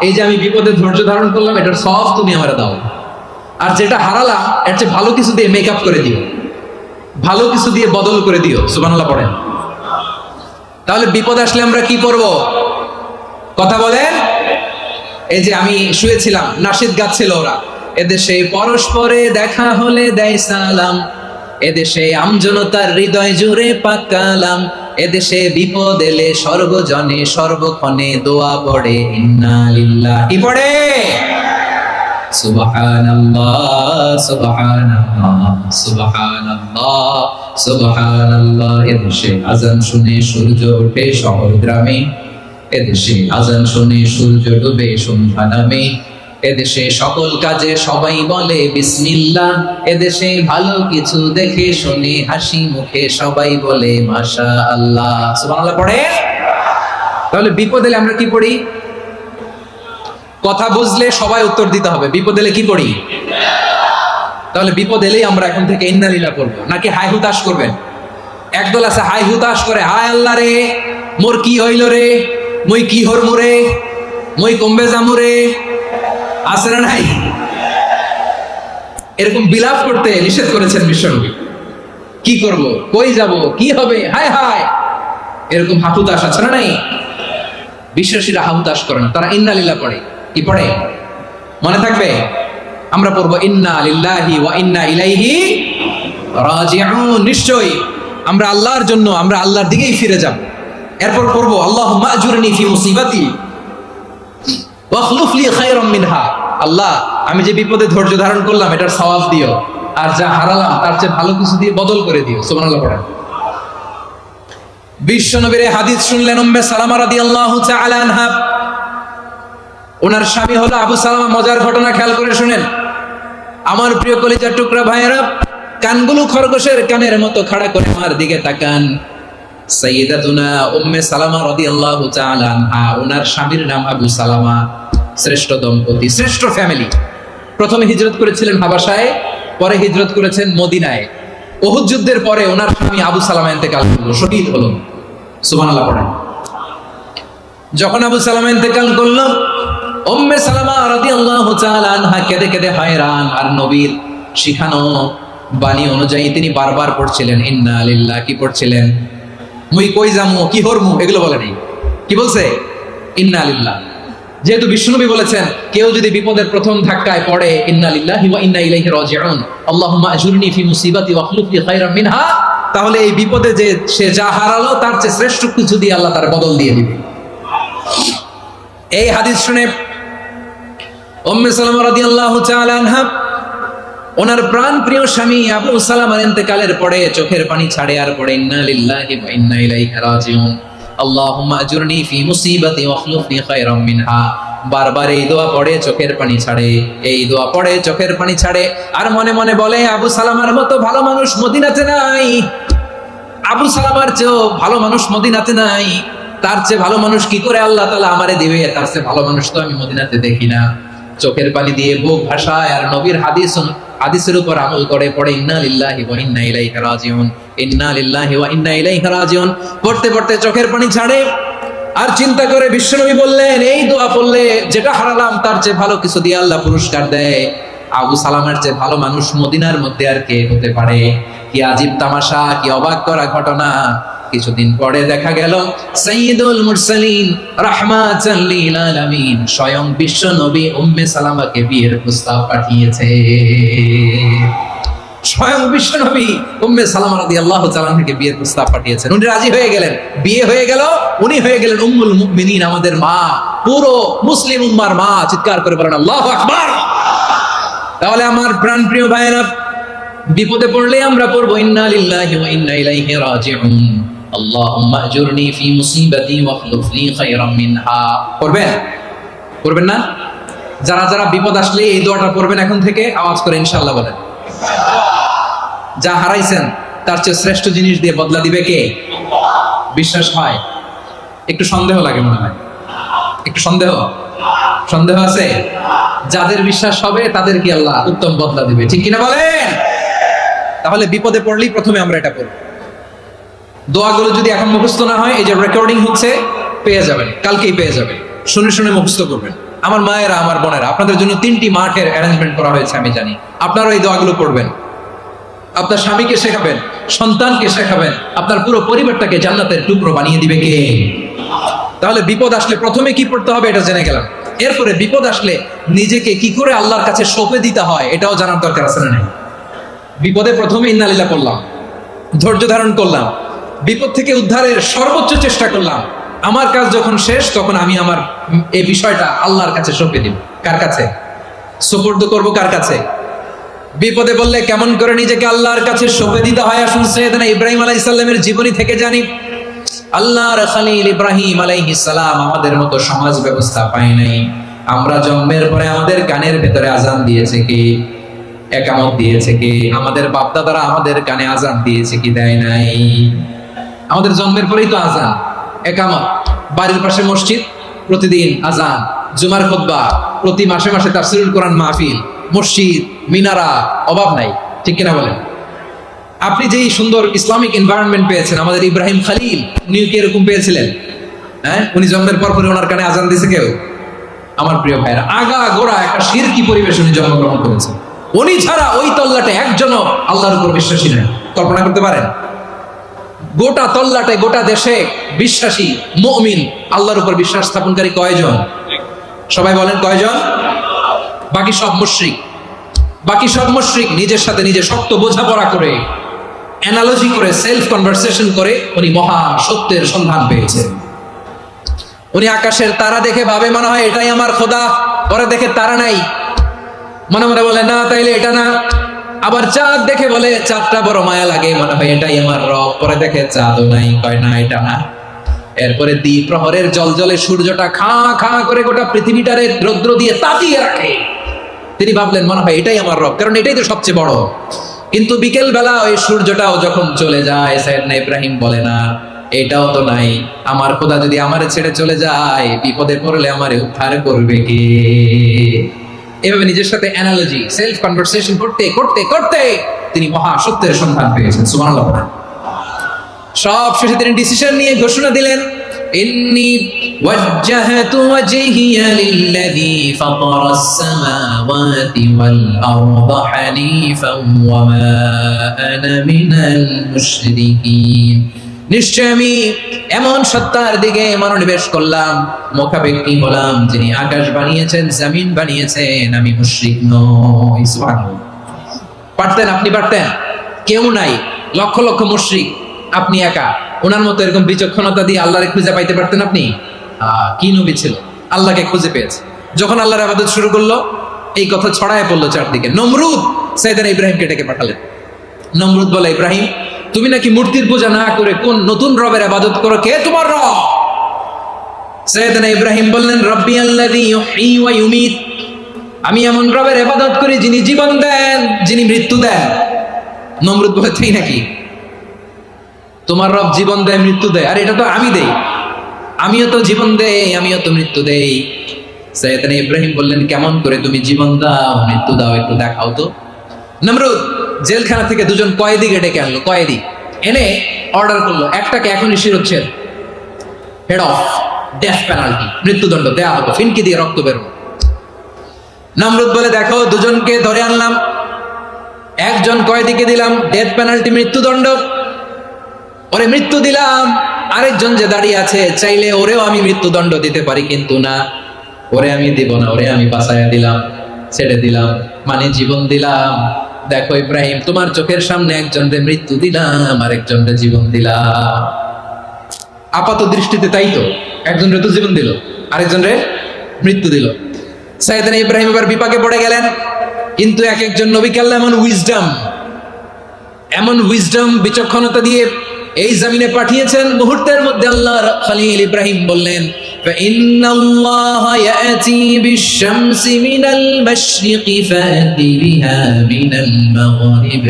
এই যে আমি বিপদে ধৈর্য ধারণ করলাম এটার সওয়াব তুমি আমারে দাও, আর যেটা হারালাম এর চেয়ে ভালো কিছু দিয়ে মেকআপ করে দিও, ভালো কিছু দিয়ে বদল করে দিও। সুবহানাল্লাহ পড়েন। তাহলে বিপদ আসলে আমরা কি করব? কথা বলেন। এই যে আমি শুয়েছিলাম, নাশিদ গাচ্ছিল ওরা, এদেশে পরস্পরে দেখা হলে দেয় সালাম, এদেশে আমজনতার হৃদয় জুড়ে পাকালাম, এদেশে বিপদ এলে সর্বজনে সর্বক্ষণে দোয়া পড়ে ইন্না লিল্লাহি, কি পড়ে? সুবহানাল্লাহ সুবহানাল্লাহ সুবহানাল্লাহ সুবহানাল্লাহ। এদেশে আজান শুনে সূর্য ওঠে শহর গ্রামে, এদেশে আজান শুনে সূর্য ডুবে সন্ধ্যা নামে, এদেশে সকল কাজে সবাই বলে বিসমিল্লাহ, এদেশে ভালো কিছু দেখে শুনে হাসি মুখে সবাই বলে মাশাআল্লাহ। সুবহানাল্লাহ পড়ে। তাহলে বিপদ এলে আমরা কি পড়ি? কথা বুঝলে সবাই উত্তর দিতে হবে, বিপদ এলে কি পড়ি? তাহলে বিপদ এলেই আমরা এখন থেকে ইন্না লিল্লাহ পড়বো, নাকি হাই হুতাশ করবেন? একদল আছে হাই হুতাশ করে, হায় আল্লাহ রে মোর কি হইল রে, মুই কি হরমু রে, মুই কমবে জামু রে, আছে না নাই? এরকম বিলাপ করতে নিষেধ করেছেন বিশ্বনবী। কি করব, কই যাব, কি হবে, হায় হায়, এরকম হাহুতাশ আছে না নাই? বিশ্বাসীরা হাহুতাশ করে না, তারা ইন্না লিল্লাহ পড়ে। কি পড়ে মনে থাকবে? আমরা পড়বো ইন্না লিল্লাহি ওয়া ইন্না ইলাইহি রাজিউন, নিশ্চয়ই আমরা আল্লাহর জন্য, আমরা আল্লাহর দিকেই ফিরে যাব। এরপর পড়বো আল্লাহুম্মা আজুরনি ফি মুসিবাতি ওয়াখলুফ লি খায়রাম মিনহা, আল্লাহ আমি যে বিপদে ধৈর্য ধারণ করলাম এটার সওয়াব দিও, আর যা হারালাম তার চেয়ে ভালো কিছু দিয়ে বদল করে দিও। সুবহানাল্লাহ পড়েন। বিশ্বনবীর হাদিস শুনলেন উম্মে সালামা রাদিয়াল্লাহু তাআলা আনহা, ওনার স্বামী হলো আবু সালামা। মজার ঘটনা খেয়াল করে শুনেন আমার প্রিয় কলিজার টুকরা ভাইয়েরা, কানগুলো খরগোশের কানের মতো খাড়া করে আমার দিকে তাকান। সাইয়্যিদাতুনা উম্মে সালামা রাদিয়াল্লাহু তাআলা আনহা, ওনার স্বামীর নাম আবু সালামা। শ্রেষ্ঠ দম্পতি, শ্রেষ্ঠ ফ্যামিলি। প্রথমে হিজরত করেছিলেন হাবাসায়, পরে হিজরত করেছেন মদিনায়। উহুদ যুদ্ধের পরে ওনার স্বামী আবু সালামা ইন্তেকাল করলো, শহীদ হলো। সুবহানাল্লাহ পড়েন। যখন আবু সালামা ইন্তেকাল করলো, উম্মে সালামা রাদিয়াল্লাহু তাআলা আনহা কেঁদে কেঁদে হয়রান। আর নবীর শিখানো বাণী অনুযায়ী তিনি বারবার পড়ছিলেন ইন্না লিল্লাহ। কি পড়ছিলেন? মুই কই যামু, কি হরমু, এগুলো বলে নাই। কি বলছে? ইন্না লিল্লাহ। যেহেতু বিশ্বনবী বলেছেন কেউ যদি বিপদের প্রথম ধাক্কায় পড়ে ইন্না লিল্লাহি ওয়া ইন্না ইলাইহি রাজিউন, আল্লাহুম্মা আজুরনি ফি মুসিবাতি ওয়াখলুফ লি খায়রাম মিনহা, তাহলে এই বিপদে যে সে যা হারালো তার চেয়ে শ্রেষ্ঠ কিছু দিয়ে আল্লাহ তার বদল দিয়ে দিবে। এই হাদিস শুনে উম্মে সালামা রাদিয়াল্লাহু তাআলা আনহা, ওনার প্রাণ প্রিয় স্বামী আবু সালামার ইন্তেকালের পরে চোখের পানি ছাড়ে আর পড়ে ইন্না লিল্লাহি ওয়া ইন্না ইলাইহি রাজিউন, আল্লাহুম্মা আজুরনি ফি মুসিবাতি ওয়াখলুফ লি খায়রাম মিনহা। বারবার এই দোয়া পড়ে চোখের পানি ছাড়ে, এই দোয়া পড়ে চোখের পানি ছাড়ে, আর মনে মনে বলে আবু সালামার মতো ভালো মানুষ মদিনাতে নাই, আবু সালামার চেয়েও ভালো মানুষ মদিনাতে নাই, তার চেয়ে ভালো মানুষ কি করে আল্লাহ তাআলা আমারে দিবে, তার চেয়ে ভালো মানুষ তো আমি মদিনাতে দেখি না। চোখের পানি দিয়ে বুক ভাসায় আর নবীর হাদিসের উপর আমল করে পড়ে ইন্না লিল্লাহি ওয়া ইন্না ইলাইহি রাজিউন, ইন্না লিল্লাহি ওয়া ইন্না ইলাইহি রাজিউন। পড়তে পড়তে চোখের পানি ছাড়ে আর চিন্তা করে বিশ্বনবী বললেন এই দোয়া পড়লে যেটা হারালাম তার চেয়ে ভালো কিছু দিয়ে আল্লাহ পুরস্কার দেয়। আবু সালামার চেয়ে ভালো মানুষ মদিনার মধ্যে আর কে হতে পারে? কি আজীব তামাশা, কি অবাক করা ঘটনা। কিছুদিন পরে দেখা গেল সাইয়্যিদুল মুরসালিন রাহমাতাল লিল আলামিন স্বয়ং বিশ্ব নবী উম্মে সালামাকে বিয়ের প্রস্তাব পাঠিয়েছে। স্বয়ং বিশ্ব নবী উম্মে সালামা রাদিয়াল্লাহু তাআলা থেকে বিয়ের প্রস্তাব পাঠিয়েছেন। উনি রাজি হয়ে গেলেন, বিয়ে হয়ে গেল, উনি হয়ে গেলেন উম্মুল মুমিনিন, আমাদের মা, পুরো মুসলিম উম্মার মা। চিৎকার করে বলেন আল্লাহু আকবার। তাহলে আমার প্রাণ প্রিয় ভাইয়েরা, বিপদে পড়লে আমরা পড়বো ইন্না লিল্লাহি ওয়া ইন্না ইলাইহি রাজিউন, আল্লাহুম্মা আজুরনি ফি মুসিবাতি ওয়াখলুফ লি খায়রাম মিনহা। পড়বেন? পড়বেন না? যারা যারা বিপদ আসলে এই দোয়াটা পড়বেন এখন থেকে আওয়াজ করে ইনশাআল্লাহ বলেন। যা হারাইছেন তার চেয়ে শ্রেষ্ঠ জিনিস দিয়ে বদলা দিবে কে? বিশ্বাস হয়? একটু সন্দেহ লাগে মনে হয়, একটু সন্দেহ সন্দেহ আছে? যাদের বিশ্বাস হবে তাদের কি আল্লাহ উত্তম বদলা দিবে, ঠিক কিনা বলেন? তাহলে বিপদে পড়লেই প্রথমে আমরা এটা করব। দোয়াগুলো যদি এখন মুখস্থ না হয়, এই যে রেকর্ডিং হচ্ছে, পেয়ে যাবেন, কালকেই পেয়ে যাবেন, শুনে শুনে মুখস্থ করবেন। আমার মায়েরা, আমার বোনেরা, আপনাদের জন্য 3টি মাঠের অ্যারেঞ্জমেন্ট করা হয়েছে, আমি জানি। আপনারাও এই দোয়াগুলো পড়বেন, আপনার স্বামীকে শেখাবেন, সন্তানকে শেখাবেন, আপনার পুরো পরিবারটাকে জান্নাতের টুকরো বানিয়ে দিবে কে? তাহলে বিপদ আসলে প্রথমে কি পড়তে হবে এটা জেনে গেলাম। এরপরে বিপদ আসলে নিজেকে কি করে আল্লাহর কাছে সঁপে দিতে হয় এটাও জানার দরকার আছে না? বিপদে প্রথমে ইন্নালিল্লাহ পড়লাম, ধৈর্য ধারণ করলাম, বিপদ থেকে উদ্ধারের সর্বোচ্চ চেষ্টা করলাম। আমার কাজ যখন শেষ, তখন আমি আমার এই বিষয়টা আল্লাহর কাছে সঁপে দিব। কার কাছে সুপর্দ করব? কার কাছে? বিপদে বললে কেমন করে নিজেকে আল্লাহর কাছে সঁপে দিতে হয়, আসুন সাইয়েদনা ইব্রাহিম আলাইহিস সালামের জীবনী থেকে জানি। আল্লাহর খলিল ইব্রাহিম আলাইহিস সালাম আমাদের মতো সমাজ ব্যবস্থা পায় নাই। আমরা জন্মের পরে আমাদের কানের ভেতরে আজান দিয়েছে কি? একামত দিয়েছে কি? আমাদের বাপদাদারা আমাদের কানে আজান দিয়েছে কি? দেয় নাই। আমাদের জন্মের পরেই তো আজান, একামত, বাড়ির পাশে মসজিদ, প্রতিদিন আজান, জুমার খুতবা, প্রতি মাসে মাসে তাফসীরুল কোরআন মাহফিল, মসজিদ, মিনারা, অভাব নাই, ঠিক কিনা বলেন? আপনি যেই সুন্দর ইসলামিক এনভায়রনমেন্ট পেয়েছেন, আমাদের ইব্রাহিম খলিল উনিও কি এরকম পেয়েছিলেন? হ্যাঁ, উনি জন্মের পর পরে ওনার কানে আজান দিয়েছে কেউ? আমার প্রিয় ভাইরা, আগা গোড়া একটা শিরকি পরিবেশ উনি জন্মগ্রহণ করেছেন। উনি ছাড়া ওই তল্লাটে একজনও আল্লাহর উপর বিশ্বাসী নেই। কল্পনা করতে পারেন? গোটা তল্লাটে, গোটা দেশে বিশ্বাসী মুমিন, আল্লাহর উপর বিশ্বাস স্থাপনকারী কয়জন? সবাই বলেন কয়জন? বাকি সব মুশরিক। বাকি সব মুশরিক নিজের সাথে নিজে শক্ত বোঝাপড়া করে, অ্যানালজি করে, সেলফ কনভারসেশন করে উনি মহা সত্যের সন্ধান পেয়েছেন। উনি আকাশের তারা দেখে ভাবে মনে হয় এটাই আমার খোদা, পরে দেখে তারা নাই, মনে মনে বলে না তাইলে এটা না। আবার চাঁদ দেখে বলে চাঁদটা বড় মায়া লাগে, মনে হয় এটাই আমার রব, পরে দেখে চাঁদও নাই, কয় না এটা না। এরপরে দ্বীপ প্রহরের জলজলে সূর্যটা খা খা করে গোটা পৃথিবীটারে রৌদ্র দিয়ে তাতিয়ে রাখে। তিনি ভাবলেন মনে হয় এটাই আমার রব, কারণ এটাই তো সবচেয়ে বড়। কিন্তু বিকেল বেলা ওই সূর্যটাও যখন চলে যায়, সাইয়েদনা ইব্রাহিম বলে না এটাও তো নাই, আমার খোদা যদি আমারে ছেড়ে চলে যায়, বিপদে পড়লে আমারে উদ্ধার করবে কে? এভাবে নিজের সাথে অ্যানালজি, সেলফ কনভারসেশন করতে করতে করতে তিনি মহা সত্যের সন্ধান পেয়েছেন। সুবহানাল্লাহ। সব শেষে তিনি ডিসিশন নিয়ে ঘোষণা দিলেন, ইন্নী ওয়াজ্জাহতু ওয়াজহিয়া লিল্লাযী ফাতারাস সামাওয়াতি ওয়াল আরদা হানিফান ওয়া মা আনা মিনাল মুশরিকিন। নিশ্চয় আমি এমন সত্তার দিকে মনোনিবেশ করলাম, মুখাপেক্ষী হলাম, যিনি আকাশ বানিয়েছেন, জমিন বানিয়েছেন, আমি মুশরিক নই। সুবহানাল্লাহ। পারতেন? আপনি পারতেন? কেউ নাই, লক্ষ লক্ষ মুশরিক, আপনি একা। ওনার মতো এরকম বিচক্ষণতা দিয়ে আল্লাহরে খুঁজে পাইতে পারতেন আপনি? কি নবী ছিল, আল্লাহকে খুঁজে পেয়েছে। যখন আল্লাহর ইবাদত শুরু করলো, এই কথা ছড়ায় পড়লো চারদিকে। নমরুদ সাইয়েদনা ইব্রাহিমকে ডেকে পাঠালেন। নমরুদ বলে, ইব্রাহিম তুমি নাকি মূর্তির পূজা না করে কোন নতুন রবের ইবাদত করো, কে তোমার রব? সাইয়েদনা ইব্রাহিম বললেন, রব্বি আল্লাযী ইউহয়ী ওয়া ইউমীত, আমি এমন রবের ইবাদত করি যিনি জীবন দেন, যিনি মৃত্যু দেন। নমরুদ বলে, তাই নাকি? তোমার রব জীবন দেয়, মৃত্যু দেয়, আর এটা তো আমি দেই, আমিও তো জীবন দেই, আমিও তো মৃত্যু দেই। সাইয়েদনা ইব্রাহিম বললেন, কেমন করে তুমি জীবন দাও, মৃত্যু দাও, একটু দেখাও তো। নমরুদ জেলখানা থেকে দুজন কয়েদিকে ডেকে আনলো। কয়েদি এনে অর্ডার করলো, একটাকে এখনই শিরোচ্ছেদ, হেড অফ, ডেথ পেনাল্টি, মৃত্যুদণ্ড দেয়া হলো, ফিনকি দিয়ে রক্ত বেরোলো। নমরুদ বলে, দেখো দুজনকে ধরে আনলাম, একজন কয়েদিকে দিলাম ডেথ পেনাল্টি, মৃত্যুদণ্ড, ওরে মৃত্যু দিলাম। আরেকজন যে দাঁড়িয়ে আছে, চাইলে ওরেও আমি মৃত্যুদণ্ড দিতে পারি, কিন্তু না, ওরে আমি দিব না, ওরে আমি বাঁচাইয়া দিলাম, ছেড়ে দিলাম, মানে জীবন দিলাম। দেখো ইব্রাহিম, তোমার চোখের সামনে একজনরে মৃত্যু দিলাম, আরেকজনরে জীবন দিলাম। আপাত দৃষ্টিতে তাই তো, একজনরে তো জীবন দিল, আরেকজনরে মৃত্যু দিল। সাইয়েদনা ইব্রাহিম এবার বিপাকে পড়ে গেলেন। কিন্তু এক একজন নবীকে আল্লাহ এমন উইজডম, বিচক্ষণতা দিয়ে এই জমিনে পাঠিয়েছেন। মুহূর্তের মধ্যে আল্লাহর খলিল ইব্রাহিম বললেন, فإن الله يأتي بالشمس من المشرق فأت بها من المغرب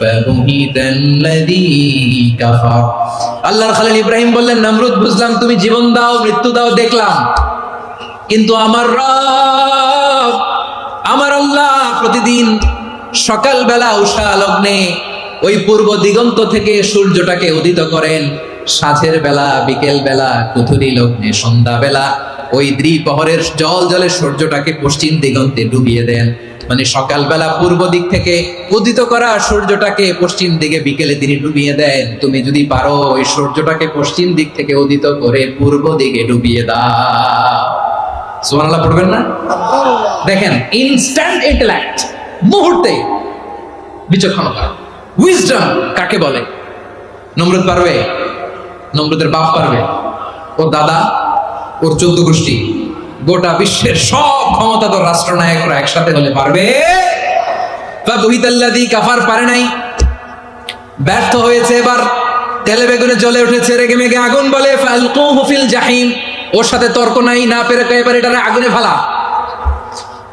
فبهت الذي كفر আল্লাহর খলিল ইব্রাহিম বললেন, নমরুদ বুঝলাম তুমি জীবন দাও মৃত্যু দাও দেখলাম, কিন্তু আমার রব আমার আল্লাহ প্রতিদিন সকালবেলা উষা লগ্নে ওই পূর্ব দিগন্ত থেকে সূর্যটাকে উদিত করেন, সাঁঝের বেলা বিকেল বেলা কুথুরি লগ্নে সন্ধ্যা বেলা ওই দ্বিপ্রহরের জলে সূর্যটাকে পশ্চিম দিগন্তে ডুবিয়ে দেন। মানে সকালবেলা পূর্ব দিক থেকে উদিত করা সূর্যটাকে পশ্চিম দিকে বিকেলে তিনি ডুবিয়ে দেন। তুমি যদি পারো ওই সূর্যটাকে পশ্চিম দিক থেকে উদিত করে পূর্ব দিকে ডুবিয়ে দাও। সুবহানাল্লাহ পড়বেন না? দেখেন, ইনস্ট্যান্ট ইন্টেলেক্ট, মুহূর্তে বিচক্ষণতা, উইজডম কাকে বলে? নমরুদ পারবে? নমরুদের বাপ পারবে? ওর দাদা, ওর 14 গোষ্ঠী, গোটা বিশ্বের সব ক্ষমতাধর রাষ্ট্রনায়করা একসাথে হলে পারবে? ফাবুহিতাল্লাযী কাফার পারে নাই, ব্যর্থ হয়েছে। এবার তেলে বেগুনে জ্বলে উঠেছে, রেগে মেগে আগুন বলে ফালকুহু ফিল জাহিম। ওর সাথে তর্ক নাই, না পেরে এবার এটারে আগুনে ফেলা।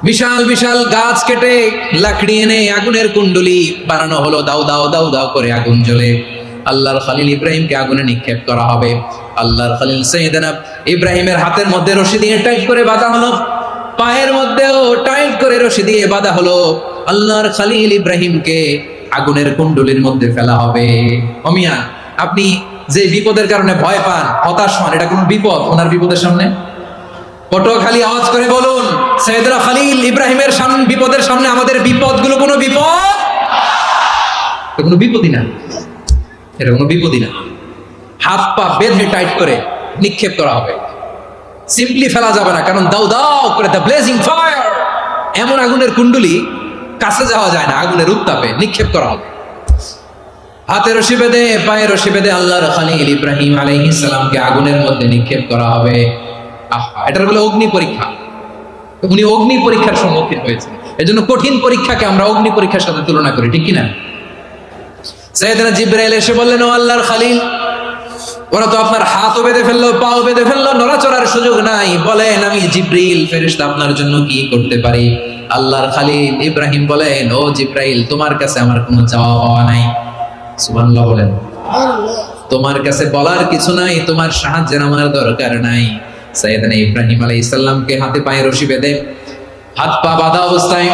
বিশাল বিশাল গাছ কেটে লাকড়ি এনে আগুনের কুণ্ডলি বানানো হলো, দাও দাও দাও দাও করে আগুন জ্বলে। আল্লাহর খলিল ইব্রাহিমকে আগুনে নিক্ষেপ করা হবে। আল্লাহর খলিল সাইয়েদনা ইব্রাহিমের হাতের মধ্যে রশি দিয়ে টাইট করে বাঁধা হলো, পায়ের মধ্যেও টাইট করে রশি দিয়ে বাঁধা হলো। আল্লাহর খলিল ইব্রাহিমকে আগুনের কুণ্ডলির মধ্যে ফেলা হবে। অমিয়া, আপনি যে বিপদের কারণে ভয় পান, হতাশ হন, এটা কোন বিপদ ওনার বিপদের সামনে? পটুয়াখালী আওয়াজ করে বলুন, সাইয়েদনা খলিল ইব্রাহিমের সামনে বিপদের সামনে আমাদের বিপদগুলো কোনো বিপদ? এটা কোনো বিপদই না, এটা কোনো বিপদই না। হাত পা বেঁধে টাইট করে নিক্ষেপ করা হবে, সিম্পলি ফেলা যাবে না, কারণ দাও দাও করে দ্য ব্লেজিং ফায়ার, এমন আগুনের কুণ্ডলি কাছে যাওয়া যায় না, আগুনের উত্তাপে নিক্ষেপ করা হবে। হাতে রশি বেঁধে পায়ে রশি বেঁধে আল্লাহর খলিল ইব্রাহিম আলাইহিস সালামকে আগুনের মধ্যে নিক্ষেপ করা হবে। এটার বলে অগ্নি পরীক্ষা। উনি অগ্নি পরীক্ষার সম্মুখীন হয়েছেন, এজন্য কঠিন পরীক্ষাকে আমরা অগ্নি পরীক্ষার সাথে তুলনা করি, ঠিক কিনা? সাইয়েদনা জিবরাইল এসে বললেন, ও আল্লাহর খলিল, ওরা তো আপনার হাতও বেঁধে ফেললো, পাও বেঁধে ফেললো, নড়াচড়ার সুযোগ নাই, বলেন আমি জিবরিল ফেরেশতা আপনার জন্য কি করতে পারি? আল্লাহর খলিল ইব্রাহিম বলেন, ও জিবরাইল, তোমার কাছে আমার কোনো চাওয়া পাওয়া নাই। সুবহানাল্লাহ বলেন। তোমার কাছে বলার কিছু নাই, তোমার সাহায্যের আমার দরকার নাই। সাইয়েদনা ইব্রাহিম আলাইহিস সালামকে হাতে পায়ে রশি বেঁধে হাত পা বাঁধা অবস্থায়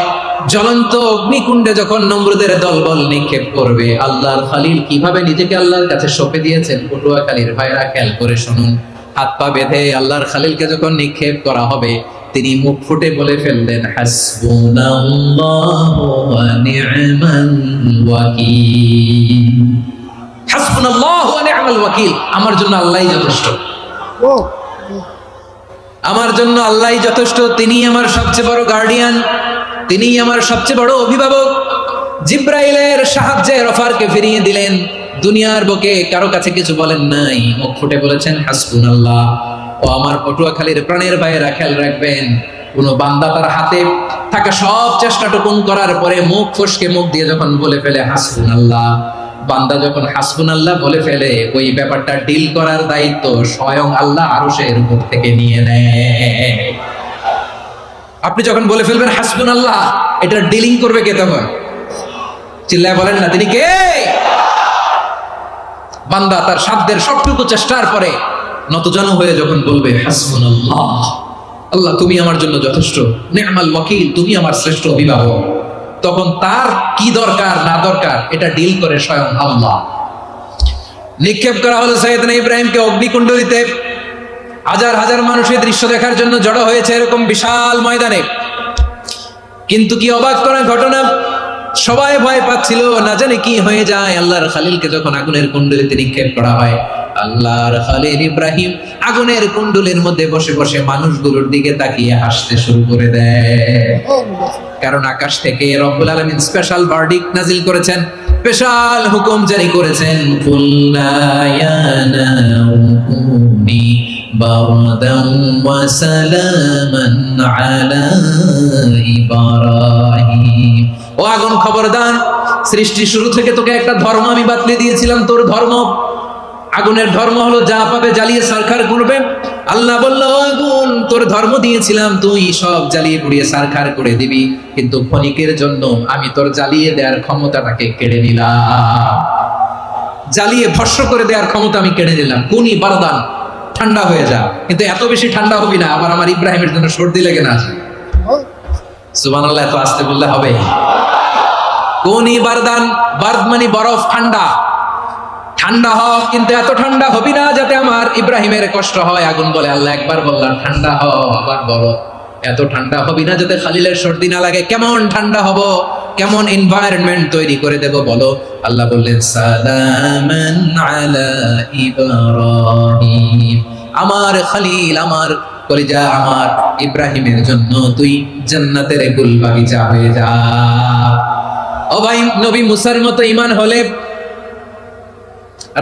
জ্বলন্ত অগ্নিকুণ্ডে যখন নমরুদের দলবল নিক্ষেপ করবে, আল্লাহর খলিল কিভাবে নিজেকে আল্লাহর কাছে সঁপে দিয়েছেন, পটুয়াখালীর ভাইরা খেয়াল করে শুনুন। হাত পা বেঁধে আল্লাহর খলিলকে যখন নিক্ষেপ করা হবে, তিনি মুখ ফুটে বলে ফেললেন, হাসবুনাল্লাহু ওয়া নি'মাল ওয়াকিল। হাসবুনাল্লাহু ওয়া নি'মাল ওয়াকিল, আমার জন্য আল্লাহই যথেষ্ট, আমার জন্য আল্লাহই যথেষ্ট, তিনিই আমার সবচেয়ে বড় গার্ডিয়ান, তিনিই আমার সবচেয়ে বড় অভিভাবক। জিব্রাইলের সাহায্যে অফারকে ফিরিয়ে দিলেন, দুনিয়ার বুকে কারো কাছে কিছু বলেন নাই, মুখ ফুটে বলেছেন হাসবুনাল্লাহ। ও আমার পটুয়াখালীর প্রাণের ভাইয়েরা খেয়াল রাখবেন, কোন বান্দা তার হাতে থাকা সব চেষ্টাটুকুন করার পরে মুখ ফসকে মুখ দিয়ে যখন বলে ফেলে হাসবুনাল্লাহ, বান্দা যখন হাসবুনাল্লাহ বলে ফেলে, ওই ব্যাপারটা ডিল করার দায়িত্ব স্বয়ং আল্লাহ আরশের উপর থেকে নিয়ে নেয়। আপনি যখন বলে ফেলবেন হাসবুনাল্লাহ, এটা ডিলিং করবে কে তখন? চিল্লায় বলেন না, তিনি কে? বান্দা তার সাধ্যের সবটুকু চেষ্টার পরে নতজানু হয়ে যখন বলবে হাসবুনাল্লাহ, আল্লাহ তুমি আমার জন্য যথেষ্ট, নি'মাল ওয়াকিল, তুমি আমার শ্রেষ্ঠ অভিভাবক, তখন তার কি দরকার না দরকার এটা ডিল করে স্বয়ং আল্লাহ। নিক্ষেপ করা হলো সাইয়েদনা ইব্রাহিমকে অগ্নিকুণ্ডলিতে। হাজার হাজার মানুষের দৃশ্য দেখার জন্য জড়ো হয়েছে এরকম বিশাল ময়দানে, কিন্তু কি অবাক করা ঘটনা, সবাই ভয় পাচ্ছিল, না জানে কি হয়ে যায়। আল্লাহর খলিলকে যখন আগুনের কুণ্ডলিতে নিক্ষেপ করা হয়, আল্লাহর খলিল ইব্রাহিম আগুনের কুণ্ডলের মধ্যে বসে বসে মানুষগুলোর দিকে তাকিয়ে হাসতে শুরু করে দেয়। কারণ আকাশ থেকে রব্বুল আলামিন স্পেশাল ভার্ডিক্ট নাজিল করেছেন, স্পেশাল হুকুম জারি করেছেন, কুল্লা ইয়া নারুকুনি বারদান ওয়া সালামান আলা ইব্রাহিম। ও আগুন খবরদার, সৃষ্টি শুরু থেকে তোকে একটা ধর্ম আমি বাতলে দিয়েছিলাম, তোর ধর্ম আগুনের ধর্ম হলো যা পাবে জ্বালিয়ে সরকার করবে, আল্লাহ বলল, আগুন তোর ধর্ম দিয়েছিলাম, তুই সব জ্বালিয়ে পুড়িয়ে ছারখার করে দিবি, কিন্তু ক্ষণিকের জন্য আমি তোর জ্বালিয়ে দেওয়ার ক্ষমতাটাকে কেড়ে নিলাম। জ্বালিয়ে ভস্ম করে দেওয়ার ক্ষমতা আমি কেড়ে নিলাম। কুনি বারদান, ঠান্ডা হয়ে যা। কিন্তু এত বেশি ঠান্ডা হবি না আবার আমার ইব্রাহিমের জন্য সর্দি লেগে না আসে। সুবহানাল্লাহ, এত আসতে বললে হবে? কুনি বারদান, বারদ মানে বরফ, ঠান্ডা। ঠান্ডা হ, কিন্তু এত ঠান্ডা হবি না যাতে আমার ইব্রাহিমের কষ্ট হয়। আগুন বলে, আল্লাহ একবার বললাম ঠান্ডা হ, আবার বলো এত ঠান্ডা হবি না যাতে খালিলের সর্দি না লাগে। কেমন ঠান্ডা হব, কেমন এনভায়রনমেন্ট তৈরি করে দেব বলো। আল্লাহ বললেন, সালামান আলা ইব্রাহিম, আমার খলিল, আমার কলিজা, আমার ইব্রাহিমের জন্য তুই জান্নাতের গুল বাগিচা হয়ে যা। ও ভাই, নবী মুসার মতো ঈমান হলে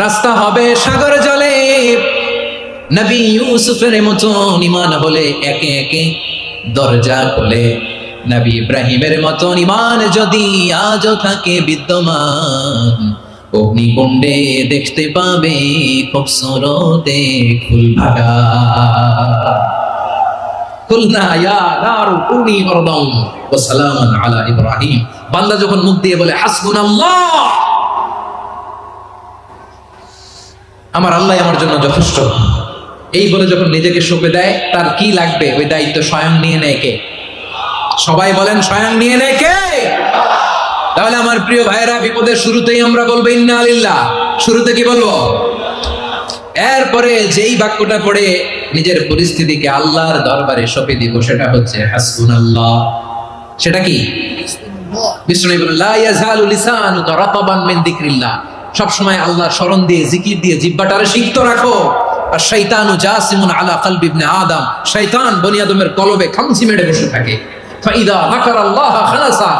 রাস্তা হবে সাগর জলে, নবী ইউসুফের মতন ঈমান হলে একে একে দরজা খোলে, নবী ইব্রাহিমের মতন ঈমান যদি আজও থাকে বিদ্যমান, অগ্নিকুণ্ডে দেখতে পাবে খুবসুরতে ফুলভাগা। কুলনা ইয়া নারু কুনি বারদান ওয়া সালামান আলা ইব্রাহিম। বান্দা যখন মুখ দিয়ে বলে হাসবুনাল্লাহ, আমার আল্লাহ আমার জন্য যথেষ্ট, এই বলে যখন নিজেকে সঁপে দেয়, তার কি লাগবে ওই দায়িত্ব স্বয়ং নিয়ে নেয় কে? সবাই বলেন, স্বয়ং নিয়ে নেয় কে? তাহলে আমার প্রিয় ভাইরা, বিপদের শুরুতেই আমরা বলবো ইন্না লিল্লাহ। শুরুতে কি বলবো? এরপরে যেই বাক্যটা পড়ে নিজের পরিস্থিতিকে আল্লাহর দরবারে সঁপে দিব, সেটা হচ্ছে হাসবুনাল্লাহ। সেটা কি? বিষ্ণু বলেন, লা ইয়াজালু লিসানুকা রাতাবান মিন যিকরিল্লাহ। সব সময় আল্লাহর স্মরণ দিয়ে, জিকির দিয়ে জিহ্বাটারে সিক্ত রাখো। আর শয়তানু জাসিমুন আলা কলবি ইবনে আদম, শয়তান বনি আদমের কলবে খামচি মেরে বসে থাকে। ফাইদা যাকারাল্লাহ খালাসা,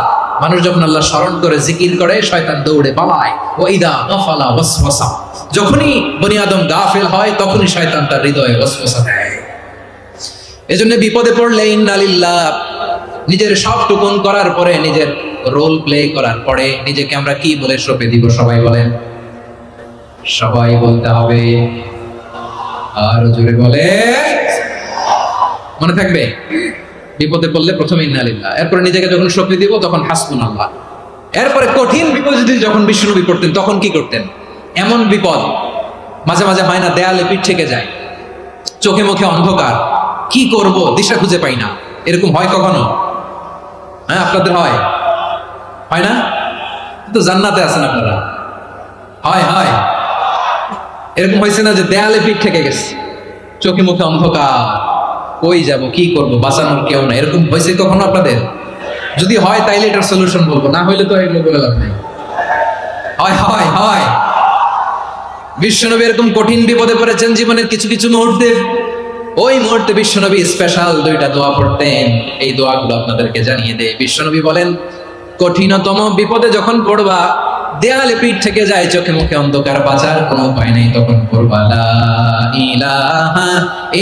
মানুষ যখন আল্লাহ স্মরণ করে জিকির করে, শয়তান দৌড়ে পালায়। ওয়া ইদা গাফালা ওয়াসওয়াসা, যখনই বনি আদম গাফেল হয় তখনই শয়তান তার হৃদয়ে ওয়াসওয়াসা দেয়। এজন্য বিপদে পড়লে ইন্না লিল্লাহ, নিজের সব টুকুন করার পরে, নিজের রোল প্লে করার পরে নিজেকে আমরা কি বলে সঁপে দিব? সবাই বলেন, সবাই বলতে হবে। আর জোরে বলে, মনে থাকবে? বিপদে পড়লে প্রথমে ইন্না লিল্লাহ, এরপরে নিজেকে যখন সঁপে দিব তখন হাসবুনাল্লাহ। এরপরে কঠিন বিপদ যদি যখন বিশ্বনবী পড়তেন তখন কি করতেন? এমন বিপদ মাঝে মাঝে হয় না, দেয়ালে পিঠ থেকে যায়, চোখে মুখে অন্ধকার, কি করব দিশা খুঁজে পাই না, এরকম হয় কখনো? হ্যাঁ, আপনাদের হয়? হয় না? তো জান্নাতে আছেন আপনারা। হয় হয়, এরকম হয়েছে না যে দেয়ালে পিঠ থেকে গেছে, চোখে মুখে অন্ধকার, কই যাব, কি করব, বাঁচানোর কেউ না, এরকম হয়েছে কখনো আপনাদের? যদি হয় তাইলে এটার সলিউশন বলবো, না হইলে তো এগুলো বলে লাভ নেই। হয় হয় হয়। বিশ্বনবী এরকম কঠিন বিপদে পড়েছেন জীবনের কিছু কিছু মুহূর্তে। ওই মুহূর্তে বিশ্বনবী স্পেশাল দুইটা দোয়া পড়তেন। এই দোয়াগুলো আপনাদেরকে জানিয়ে দেয়। বিশ্বনবী বলেন, কঠিনতম বিপদে যখন পড়বা, দেয়ালে পিঠ থেকে যায়, চোখে মুখে অন্ধকার, বাঁচার কোনো উপায় নেই, তখন পড়বা লা ইলাহা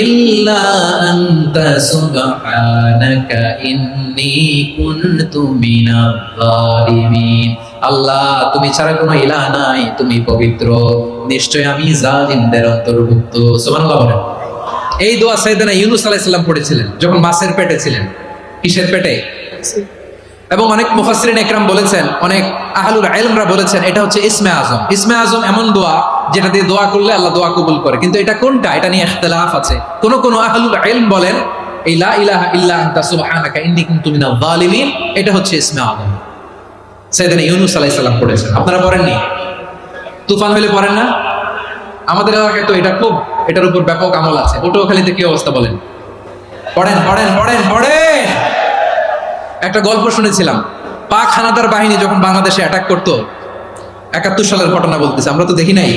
ইল্লা আনতা সুবহানাকা ইন্নী কুনতু মিনাজ জালিমিন। আল্লাহ, তুমি ছাড়া কোনো ইলাহ নাই, তুমি পবিত্র, নিশ্চয় আমি জালিমদের অন্তর্ভুক্ত। সুবহানাল্লাহ বলেন। এই দোয়া সাইয়েদনা ইউনূস আলাইহিস সালাম পড়েছিলেন যখন মাছের পেটে ছিলেন। কিসের পেটে? এবং অনেক মুফাসসিরিন ইকরাম বলেছেন, অনেক আহলুল ইলমরা বলেছেন, এটা হচ্ছে ইসমে আজম। ইসমে আজম এমন দোয়া যেটা দিয়ে দোয়া করলে আল্লাহ দোয়া কবুল করে। কিন্তু এটা কোনটা, এটা নিয়ে ইখতিলাফ আছে। কোন কোন আহলুল ইলম বলেন এই লা ইলাহা ইল্লা আনতা সুবহানাকা ইন্নী কুনতু মিনাজ জালিমিন, এটা হচ্ছে ইসমে আজম। সাইয়েদনা ইউনূস আলাইহিস সালাম পড়েছেন। আপনারা পড়েননি? তুফান হইলে পড়েন না? আমাদের এলাকায় তো এটা খুব, এটার উপর ব্যাপক আমল আছে। পটুয়াখালীতে কি অবস্থা বলেন? পড়েন পড়েন পড়েন পড়েন। একটা গল্প শুনেছিলাম, পাক হানাদার বাহিনী যখন বাংলাদেশে অ্যাটাক করতো, ৭১ সালের ঘটনা বলতেছে, আমরা তো দেখি নাই,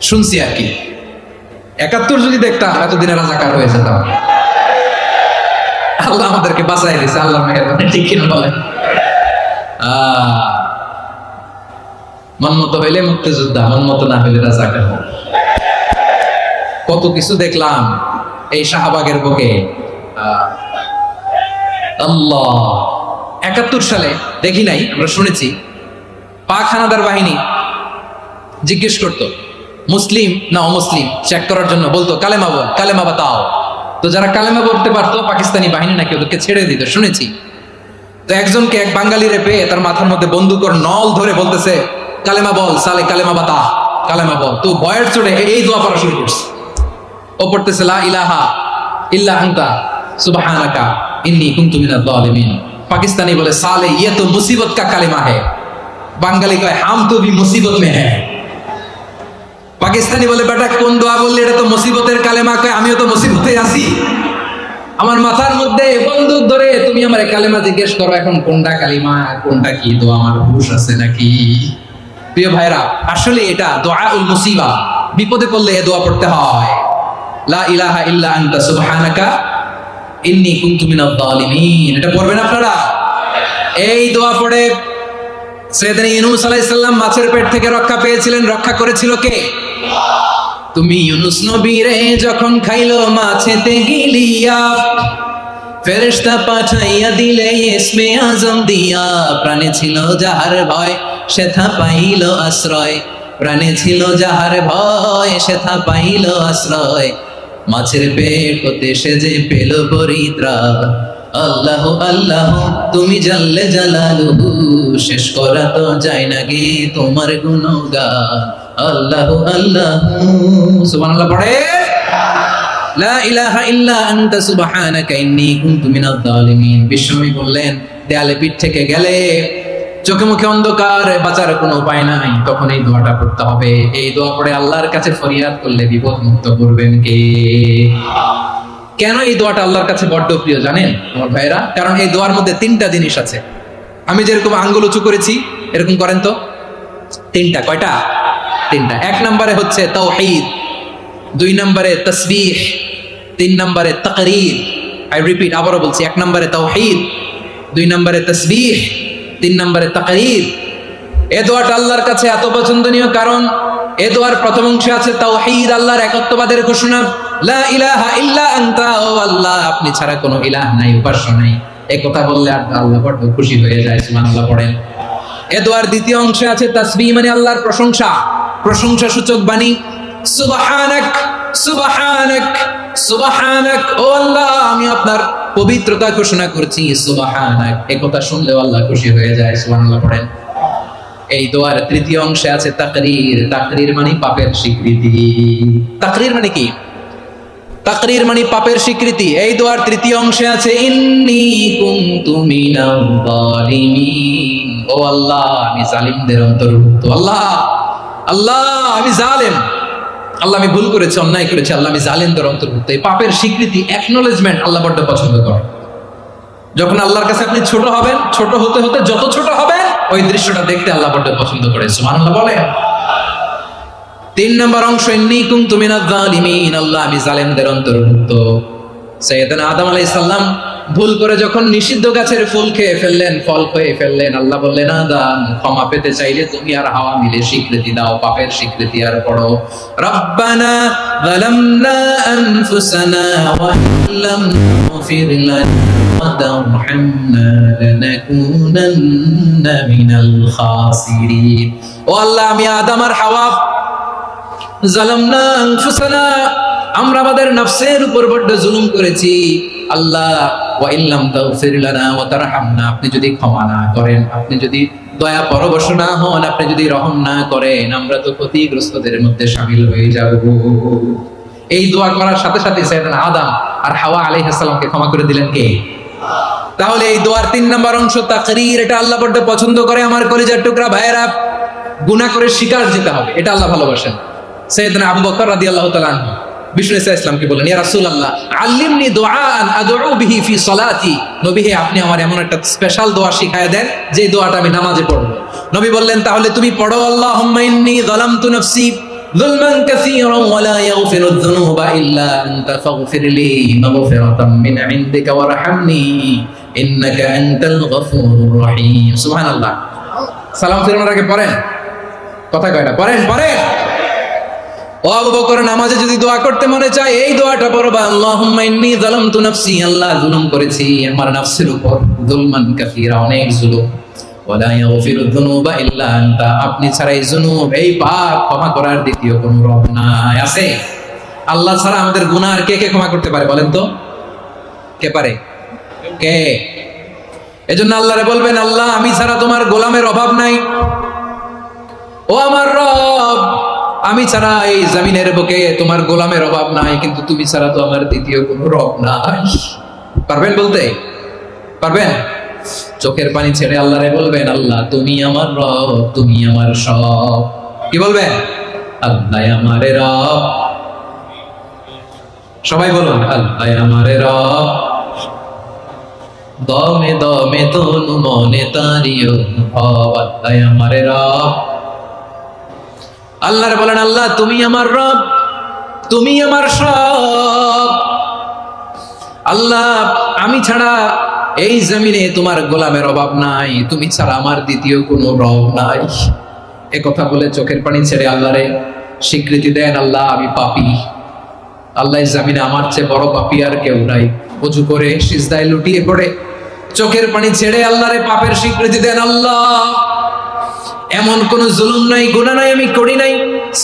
শুনছি আর কি। ৭১ যদি দেখতাম এতদিনে রাজাকার হয়ে যেতাম। আল্লাহ আমাদেরকে বাঁচাই দিয়েছে, আল্লাহ মেহেরবানি, ঠিক কিনা বলেন? মন মতো হইলে মুক্তিযোদ্ধা, মন মতো না হইলে রাজাকার। কত কিছু দেখলাম এই শাহবাগের বুকে। আল্লাহ, ৭১ সালে দেখি নাই, আমরা শুনেছি, পাক হানাদার বাহিনী জিজ্ঞেস করতো মুসলিম না অমুসলিম চেক করার জন্য বলতো কালেমা বল, কালেমা বাতাও। তো যারা কালেমা বলতে পারতো পাকিস্তানি বাহিনী নাকি ওদেরকে ছেড়ে দিত, শুনেছি। তো একজনকে এক বাঙালিরে পেয়ে তার মাথার মধ্যে বন্দুকর নল ধরে বলতেছে কালেমা বল সালে, কালেমা বাতা, কালেমা বল। তো বয়ের চড়ে এই দোয়া পড়া শুরু করছে। ও পড়তেছে লা ইলাহা ইল্লা আনতা সুবহানাকা ইন্নী কুনতু মিনাজ জালিমিন। পাকিস্তানি বলে সালে ইয়ে তো মুসিবত কা কালেমা है। বাঙালি কয় হাম তো ভি মুসিবত মে হ্যায়। পাকিস্তানি বলে বেটা কোন দোয়া বললি, এটা তো মুসিবতের কালেমা। কয় আমিও তো মুসিবতে আছি, আমার মাথার মধ্যে বন্দুক ধরে তুমি আমার কালেমা জিজ্ঞেস করো, এখন কোনটা কালিমা কোনটা কি দোয়া, আমার হুঁশ আছে নাকি? প্রিয় ভাইরা, আসলে এটা দুআউল মুসিবা, বিপদে পড়লে এই দোয়া পড়তে হয়। লা ইলাহা ইল্লা আনতা সুবহানাকা ইন্নী কুনতু মিনাজ জালিমিন। এটা পড়বেন আপনারা। এই দোয়া পড়ে সাইয়েদনা ইউনূস আলাইহিস সালাম মাছের পেট থেকে রক্ষা পেয়েছিলেন। রক্ষা করেছিল কে? তুমি ইউনূস নবীরে যখন খাইলো মাছেতে গিলিয়া, ফেরেশতা পাঠাইয়া দিলে ইসমে আজম দিয়া। প্রাণে ছিল যাহার ভয় সেথা পাইল আশ্রয়, প্রাণে ছিল যাহার ভয় সেথা পাইল আশ্রয়। মাছের পেট হতে সে যে পেল পরিত্রাণ। আল্লাহ আল্লাহ তুমি জাল্লে জালালুহু, শেষ করা তো যায় না গে তোমার গুণগান। আল্লাহ আল্লাহ সুবহানাল্লাহ পড়ে। লা ইলাহা ইল্লা আনতা সুবহানাকা ইন্নী কুনতু মিনাজ জালিমিন। বিশ্বনবী বললেন দেয়ালে পিঠ থেকে গেলে, চোখে মুখে অন্ধকার, বাঁচার কোনো উপায় নাই, তখন এই দোয়াটা পড়তে হবে। এই দোয়া পড়ে আল্লাহর কাছে ফরিয়াদ করলে বিপদ মুক্ত করবেন কে? কেন এই দোয়াটা আল্লাহর কাছে বড্ড প্রিয় জানেন আমার ভাইরা? কারণ এই দোয়ার মধ্যে তিনটা জিনিস আছে। আমি যেরকম আঙ্গুল উঁচু করেছি এরকম করেন তো। তিনটা। কয়টা? তিনটা। এক নম্বরে হচ্ছে তাওহীদ, দুই নম্বরে তাসবিহ, তিন নম্বরে তাকরীর। আই রিপিট, আবারও বলছি, এক নম্বরে তাওহীদ, দুই নম্বরে তাসবিহ, তিন নম্বরে তাকরীর। এই দোয়াটা আল্লাহর কাছে এত পছন্দনীয় কারণ এই দোয়ার প্রথম অংশে আছে তাওহীদ, আল্লাহর একত্ববাদের ঘোষণা। লা ইলাহা ইল্লা আনতা, ও আল্লাহ আপনি ছাড়া কোনো ইলাহ নাই, উপাস্য নাই। এই কথা বললে আল্লাহ বড় খুশি হয়ে যায়। সুবহানাল্লাহ পড়েন। এই দোয়ার দ্বিতীয় অংশে আছে তাসবিহ, মানে আল্লাহর প্রশংসা, প্রশংসা সূচক বাণী। সুবহানাক সুবহানাক সুবহানাক, ও আল্লাহ আমি আপনার পবিত্রতা ঘোষণা করছি। সুবহানাক, এই কথা শুনলেও আল্লাহ খুশি হয়ে যায়। সুবহানাল্লাহ পড়েন। এই দোয়ার তৃতীয় অংশে আছে তাকরীর। তাকরীর মানে পাপের স্বীকৃতি। তাকরীর মানে কি? তাকরীর মানে পাপের স্বীকৃতি। এই দোয়ার তৃতীয় অংশে আছে ইন্নী কুনতু মিনাজ জালিমিন, ও আল্লাহ আমি জালিমদের অন্তর্ভুক্ত। আল্লাহ আল্লাহ আমি জালেম, আল্লাহ আমি ভুল করেছি, অন্যায় করেছি, আল্লাহ আমি জালেমদের অন্তর্ভুক্ত। এই পাপের স্বীকৃতি, অ্যাকনলেজমেন্ট আল্লাহ বড্ড পছন্দ করে। যখন আল্লাহর কাছে আপনি ছোট হবেন, ছোট হতে হতে যত ছোট হবেন ওই দৃশ্যটা দেখতে আল্লাহ বড্ড পছন্দ করে। সুবহানাল্লাহ বলে। তিন নম্বর অংশ ইন্নী কুনতু মিনাজ জালিমিন, আল্লাহ আমি জালেমদের অন্তর্ভুক্ত। সাইয়েদনা আদম আলাইহিস সালাম ভুল করে যখন নিষিদ্ধ গাছের ফুল খেয়ে ফেললেন, ফল খেয়ে ফেললেন, আল্লাহ বললেন আদম ক্ষমা পেতে চাইলে তুমি আর হাওয়া মিলে স্বীকৃতি দাও, পাপের স্বীকৃতি আর পড়ো। রব্বানা যালামনা আনফুসানা ওয়া লাম তাগফির লানা ওয়া তারহামনা লানাকুনান্না মিনাল খাসিরিন। ও আল্লাহ আমি আদম আর হাওয়া যালামনা আনফুসানা, আমরা আমাদের নফসের উপর বড্ড জুলুম করেছি। আল্লাহ ওয়া ইল্লাম তাগফির লানা ওয়া তারহামনা, আপনি যদি ক্ষমা না করেন, আপনি যদি দয়া পরবশ না হন, আপনি যদি রহম না করেন, আমরা তো ক্ষতিগ্রস্তদের মধ্যে শামিল হয়ে যাব। এই দোয়া করার সাথে সাথে সাইয়েদনা আদম আর হাওয়া আলাইহিস সালামকে ক্ষমা করে দিলেন কে? তাহলে এই দোয়ার তিন নম্বর অংশ তাকরীর, এটা আল্লাহ বড্ড পছন্দ করে। আমার কলিজার টুকরা ভাইয়েরা, গুনাহ করে শিকার যেতে হবে, এটা আল্লাহ ভালোবাসেন। সাইয়েদনা আবু বকর রাদিয়াল্লাহু তাআলা আনহু বিষ্ণু ইসা ইসলামকে বলেন, ইয়া রাসূলুল্লাহ আল্লিমনি দুআআন আদউ বিহি ফি সালাতি, নবী হে আপনি আমার এমন একটা স্পেশাল দোয়া শিখায়া দেন যে দোয়াটা আমি নামাজে পড়ব। নবী বললেন তাহলে তুমি পড়ো আল্লাহুম্মা ইন্নী যালামতু নাফসি যুলমান কাসীরান ওয়া লা ইয়াগফিরুয যুনুবা ইল্লা আনতা ফাগফিরলি মাগফিরাতাম মিন ইনদিকা ওয়ারহামনি ইন্নাকা আনতাল গফুরুর রহিম। সুবহানাল্লাহ। সালাম ফিরানোর আগে পড়েন, কথা কয়টা পড়েন? পড়েন। ও আবু বকর, নামাজে যদি দোয়া করতে মনে চায় এই দোয়াটা পড়বা, আল্লাহুম্মা ইন্নী যালামতু নাফসি, আল্লাহ জুলুম করেছি আমার নফসের উপর, যুলমান কাসীরা অনেক জুলুম, ওয়ালা ইয়াগফিরুয যুনুবা ইল্লা আনতা, আপনি ছাড়া এই যুনুব, এই পাপ ক্ষমা করার দ্বিতীয় কোনো রব নাই। আছে? আল্লাহ ছাড়া আমাদের গুনাহ কে কে ক্ষমা করতে পারে বলেন তো? কে পারে? কে? এজন্য আল্লাহরে বলবেন, আল্লাহ আমি ছাড়া তোমার গোলামের অভাব নাই। ও আমার রব, আমি ছাড়া এই জমিনের বুকে তোমার গোলামের অভাব নাই, কিন্তু তুমি ছাড়া তো আমার দ্বিতীয় কোনো রব নাই। পারবেন বলতে? পারবেন? চোখের পানি ছেড়ে আল্লাহরে বলবেন, আল্লাহ তুমি আমার রব, তুমি আমার সব। কি বলবেন? আল্লাহ আমারে রব। সবাই বলুন, আল্লাহ আমারে রব। দমে দমে তনু মনে তারি অনুভব, আল্লাহ আমারে রব। আল্লাহরে বলেন, আল্লাহ তুমি আমার রব, তুমি আমার সব। আল্লাহ আমি ছাড়া এই জমিনে তোমার গোলামের অভাব নাই, তুমি ছাড়া আমার দ্বিতীয় কোনো রব নাই। এ কথা বলে চোখের পানি ছেড়ে আল্লাহরে স্বীকৃতি দেন, আল্লাহ আমি পাপী। আল্লাহ জমিনে আমার চেয়ে বড় পাপী আর কেউ নাই। ওযু করে সিজদায় লুটিয়ে পড়ে চোখের পানি ছেড়ে আল্লাহরে পাপের স্বীকৃতি দেন, আল্লাহ এমন কোন জুলুম নাই, গুনাহ নাই আমি করি নাই,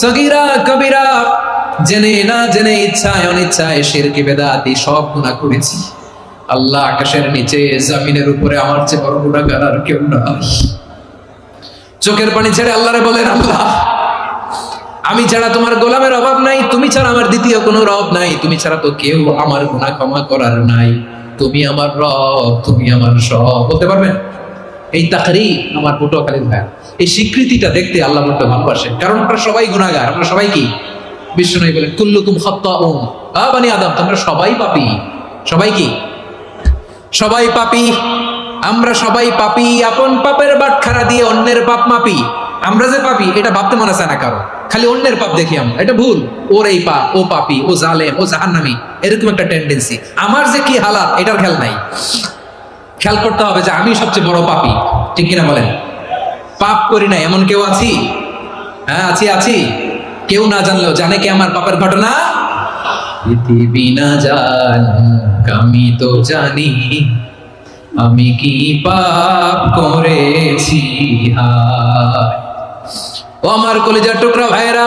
সগীরা কবিরা, জেনে না জেনে, ইচ্ছায় অনিচ্ছায়, শিরকি বেদাতি সব গুনাহ করেছি। আল্লাহ আকাশের নিচে জমিনের উপরে আমার চেয়ে বড় গুনাহগার আর কেউ নাই। চোখের পানি ছেড়ে আল্লাহরে বলেন, আল্লাহ আমি ছাড়া তোমার গোলামের অভাব নাই, তুমি ছাড়া আমার দ্বিতীয় কোনো রব নাই, তুমি ছাড়া তো কেউ আমার গুনাহ ক্ষমা করার নাই, তুমি আমার রব, তুমি আমার সব। বলতে পারবেন? এই তাকরীর আমার পটুয়াখালীর ভাই, এই স্বীকৃতিটা দেখতে আল্লাহ বড় ভালোবাসেন, কারণ আমরা সবাই গুনাহগার। আমরা সবাই কি? বিশ্বনবী বলেন, কুল্লুকুম খাত্তাউন, বানি আদম তোমরা সবাই পাপী। সবাই কি? সবাই পাপী। আমরা সবাই পাপী। আপন পাপের বাটখারা দিয়ে অন্যের পাপ মাপি। আমরা যে পাপী এটা ভাবতে মনে চায় না কারো, খালি অন্যের পাপ দেখি আমরা, এটা ভুল। ওর এই পাপ, ও পাপী, ও জালেম, ও জাহান্নামী, এরকম একটা টেন্ডেন্সি। আমার যে কি হালাত এটার খেয়াল নাই। খেয়াল করতে হবে যে আমি সবচেয়ে বড় পাপী, ঠিক কিনা বলেন? পাপ করি না এমন কেউ আছি? হ্যাঁ আছি, আছি। কেউ না জানলেও জানে কি আমার পাপের ঘটনা? পৃথিবী না জানুক আমি তো জানি, আমি কি পাপ করেছি। হায় ও আমার কলিজার টুকরা ভাইয়েরা,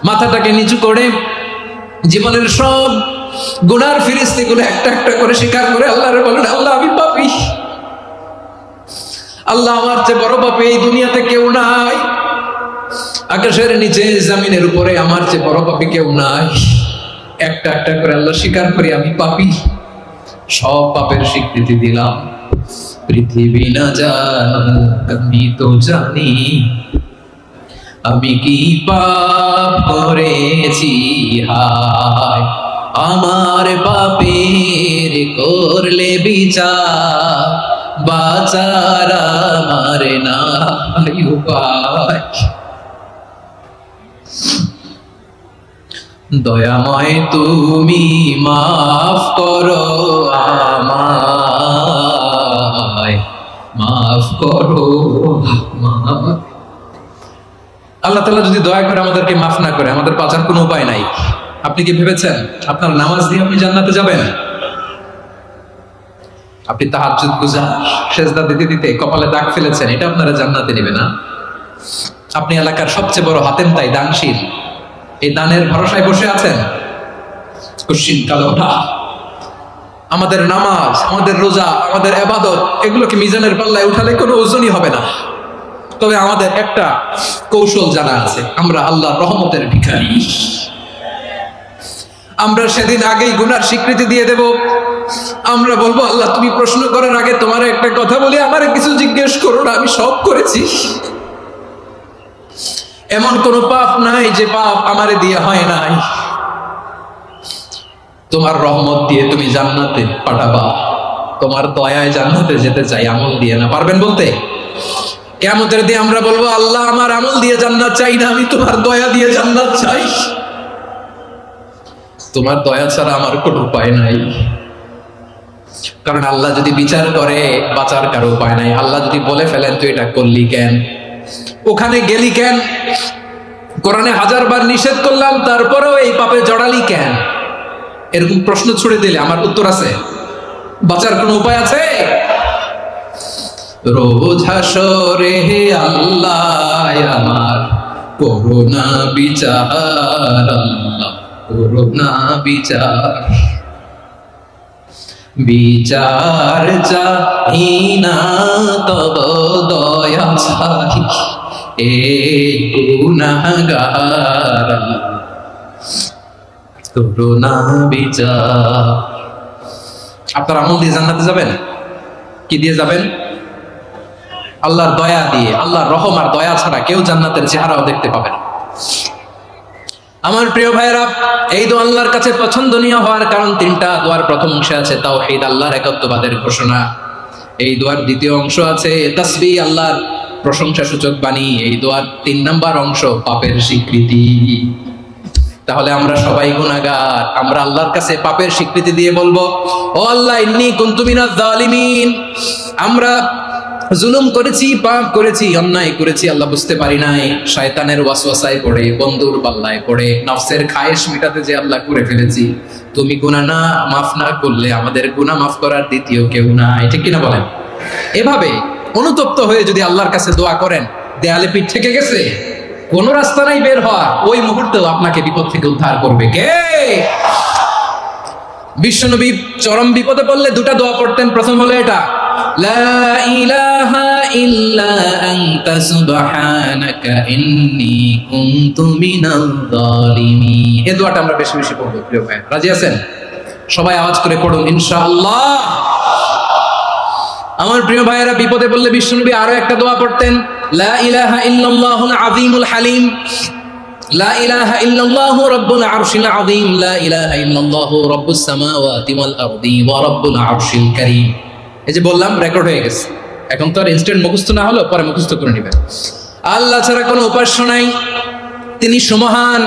মাথাটাকে নিচু করে জীবনের সব গুনার ফিরিস্তিগুলো একটা একটা করে স্বীকার করে আল্লাহরে বলেন, আল্লাহ আমি পাপী। আল্লাহ আমার চেয়ে বড় পাপী এই দুনিয়াতে কেউ নাই। আকাশের নিচে জমিনের উপরে আমার চেয়ে বড় পাপী কেউ নাই। একটা একটা করে আল্লাহ স্বীকার করি আমি পাপী। সব পাপের স্বীকৃতি দিলাম। পৃথিবী না জানুক আমি তো জানি, আমি কি পাপ করেছি। হায় আমার পাপের করলে বিচার, বাঁচার আমার নাই উপায়। দয়াময় তুমি মাফ করো আমায়, মাফ করো আমায়। আল্লাহ তাআলা যদি দয়া করে আমাদেরকে মাফ না করে, আমাদের বাঁচার কোনো উপায় নাই। আপনি কি ভেবেছেন আপনার নামাজ দিয়ে আপনি জান্নাতে যাবেন? আপনি তাহাজ্জুদ গুজার, সেজদা দিতে দিতে কপালে দাগ ফেলেছেন, এটা আপনারা জান্নাতে নেবে না। আপনি এলাকার সবচেয়ে বড় হাতেম তাই দানশীল, এই দানের ভরসায় বসে আছেন। কুশ্চিন কালোটা আমাদের নামাজ, আমাদের রোজা, আমাদের ইবাদত, এগুলোকে মিজানের পাল্লায় উঠালে কোনো ওজনই হবে না। তবে আমাদের একটা কৌশল জানা আছে, আমরা আল্লাহর রহমতের ভিখারি। আমরা সেদিন আগেই গুনার স্বীকৃতি দিয়ে দেব। আমরা বলবো, আল্লাহ তুমি প্রশ্ন করার আগে তোমার একটা কথা বলি, আমারে কিছু জিজ্ঞেস করো না, আমি সব করেছি। এমন কোন পাপ নাই যে পাপ আমারে দিয়ে হয় নাই। তোমার রহমত দিয়ে তুমি জান্নাতে পাঠাবা, তোমার দয়ায় জান্নাতে যেতে চাই, আমল দিয়ে না। পারবেন বলতে? কিয়ামতের দিন আমরা বলবো, আল্লাহ আমার আমল দিয়ে জান্নাত চাই না, আমি তোমার দয়া দিয়ে জান্নাত চাই। তোমার দয়া ছাড়া আমার কোনো উপায় নাই। কারণ আল্লাহ যদি বিচার করে বাঁচার কারো উপায় নাই। আল্লাহ যদি বলে ফেলেন তুই এটা করলি কেন, ওখানে গেলি কেন, কোরআনে 1000 বার নিষেধ করলাম তারপরেও এই পাপে জড়ালি কেন, এরকম প্রশ্ন ছুড়ে দিলে আমার উত্তর আছে? বাঁচার কোনো উপায় আছে? রোজ হাসরে হে আল্লাহ আমার করুণা বিচার, আল্লাহ করুণা বিচার। বিচার চাহি না তব দয়া চাহি, এ গুনাহগার করুণা বিচার। আপনার আমল দিয়ে জান্নাতে যাবেন? কি দিয়ে যাবেন? আল্লাহর দয়া দিয়ে। আল্লাহর রহম আর দয়া ছাড়া কেউ জান্নাতের চেহারাও দেখতে পাবে না। আমার প্রিয় ভাইরা, এই দোয়া আল্লাহর কাছে পছন্দনীয় হওয়ার কারণ তিনটা। দোয়ার প্রথম অংশে আছে তাওহীদ, আল্লাহর একত্ববাদের ঘোষণা। এই দোয়ার দ্বিতীয় অংশ আছে তাসবিহ, আল্লাহর প্রশংসা সূচক বাণী। এই দোয়ার 3 নাম্বার অংশ পাপের স্বীকৃতি। তাহলে আমরা সবাই গুনাহগার, আমরা আল্লাহর কাছে পাপের স্বীকৃতি দিয়ে বলবো, ও আল্লাহ ইন্নী কুনতু মিনাজ জালিমিন, আমরা জুলুম করেছি, পাপ করেছি, অন্যায় করেছি, আল্লাহ বুঝতে পারি নাই, শয়তানের ওয়াসওয়াসায় পড়ে, বন্ধুর পাল্লায় পড়ে, নফসের খায়েশ মেটাতে যে আল্লাহ করে ফেলেছি। তুমি গুনাহ না মাফ না করলে আমাদের গুনাহ মাফ করার দ্বিতীয় কেউ নাই, ঠিক কিনা বলেন? এভাবে অনুতপ্ত হয়ে যদি আল্লাহর কাছে দোয়া করেন, দেয়ালে পিঠ থেকে গেছে, কোন রাস্তা নাই বের হওয়ার, ওই মুহূর্তেও আপনাকে বিপদ থেকে উদ্ধার করবে কে? বিশ্বনবী চরম বিপদে পড়লে দুটা দোয়া পড়তেন। প্রথম হলো এটা, লা ইলাহা ইল্লা আনতা সুবহানাকা ইন্নী কুনতু মিনাল জালিমিন। এই দোয়াটা আমরা বেশি বেশি পড়ব প্রিয় ভাই। রাজি আছেন? সবাই আওয়াজ করে পড়ুন ইনশাআল্লাহ। আমার প্রিয় ভাইয়েরা, বিপদে পড়লে বিশ্বনবী আরো একটা দোয়া পড়তেন, লা ইলাহা ইল্লাল্লাহুল আযীমুল হালিম, লা ইলাহা ইল্লাল্লাহু রাব্বুল আরশিল আযীম, লা ইলাহা ইল্লাল্লাহু রাব্বুস সামাওয়াতি ওয়াল আরদি ওয়া রাব্বুল আরশিল কারীম। এই যে বললাম, রেকর্ড হয়ে গেছে। এখন তো আর ইনস্ট্যান্ট মুখস্থ না হলো, পরে মুখস্থ করে নেবেন। আল্লাহ ছাড়া কোনো উপাস্য নাই, তিনি সুমহান,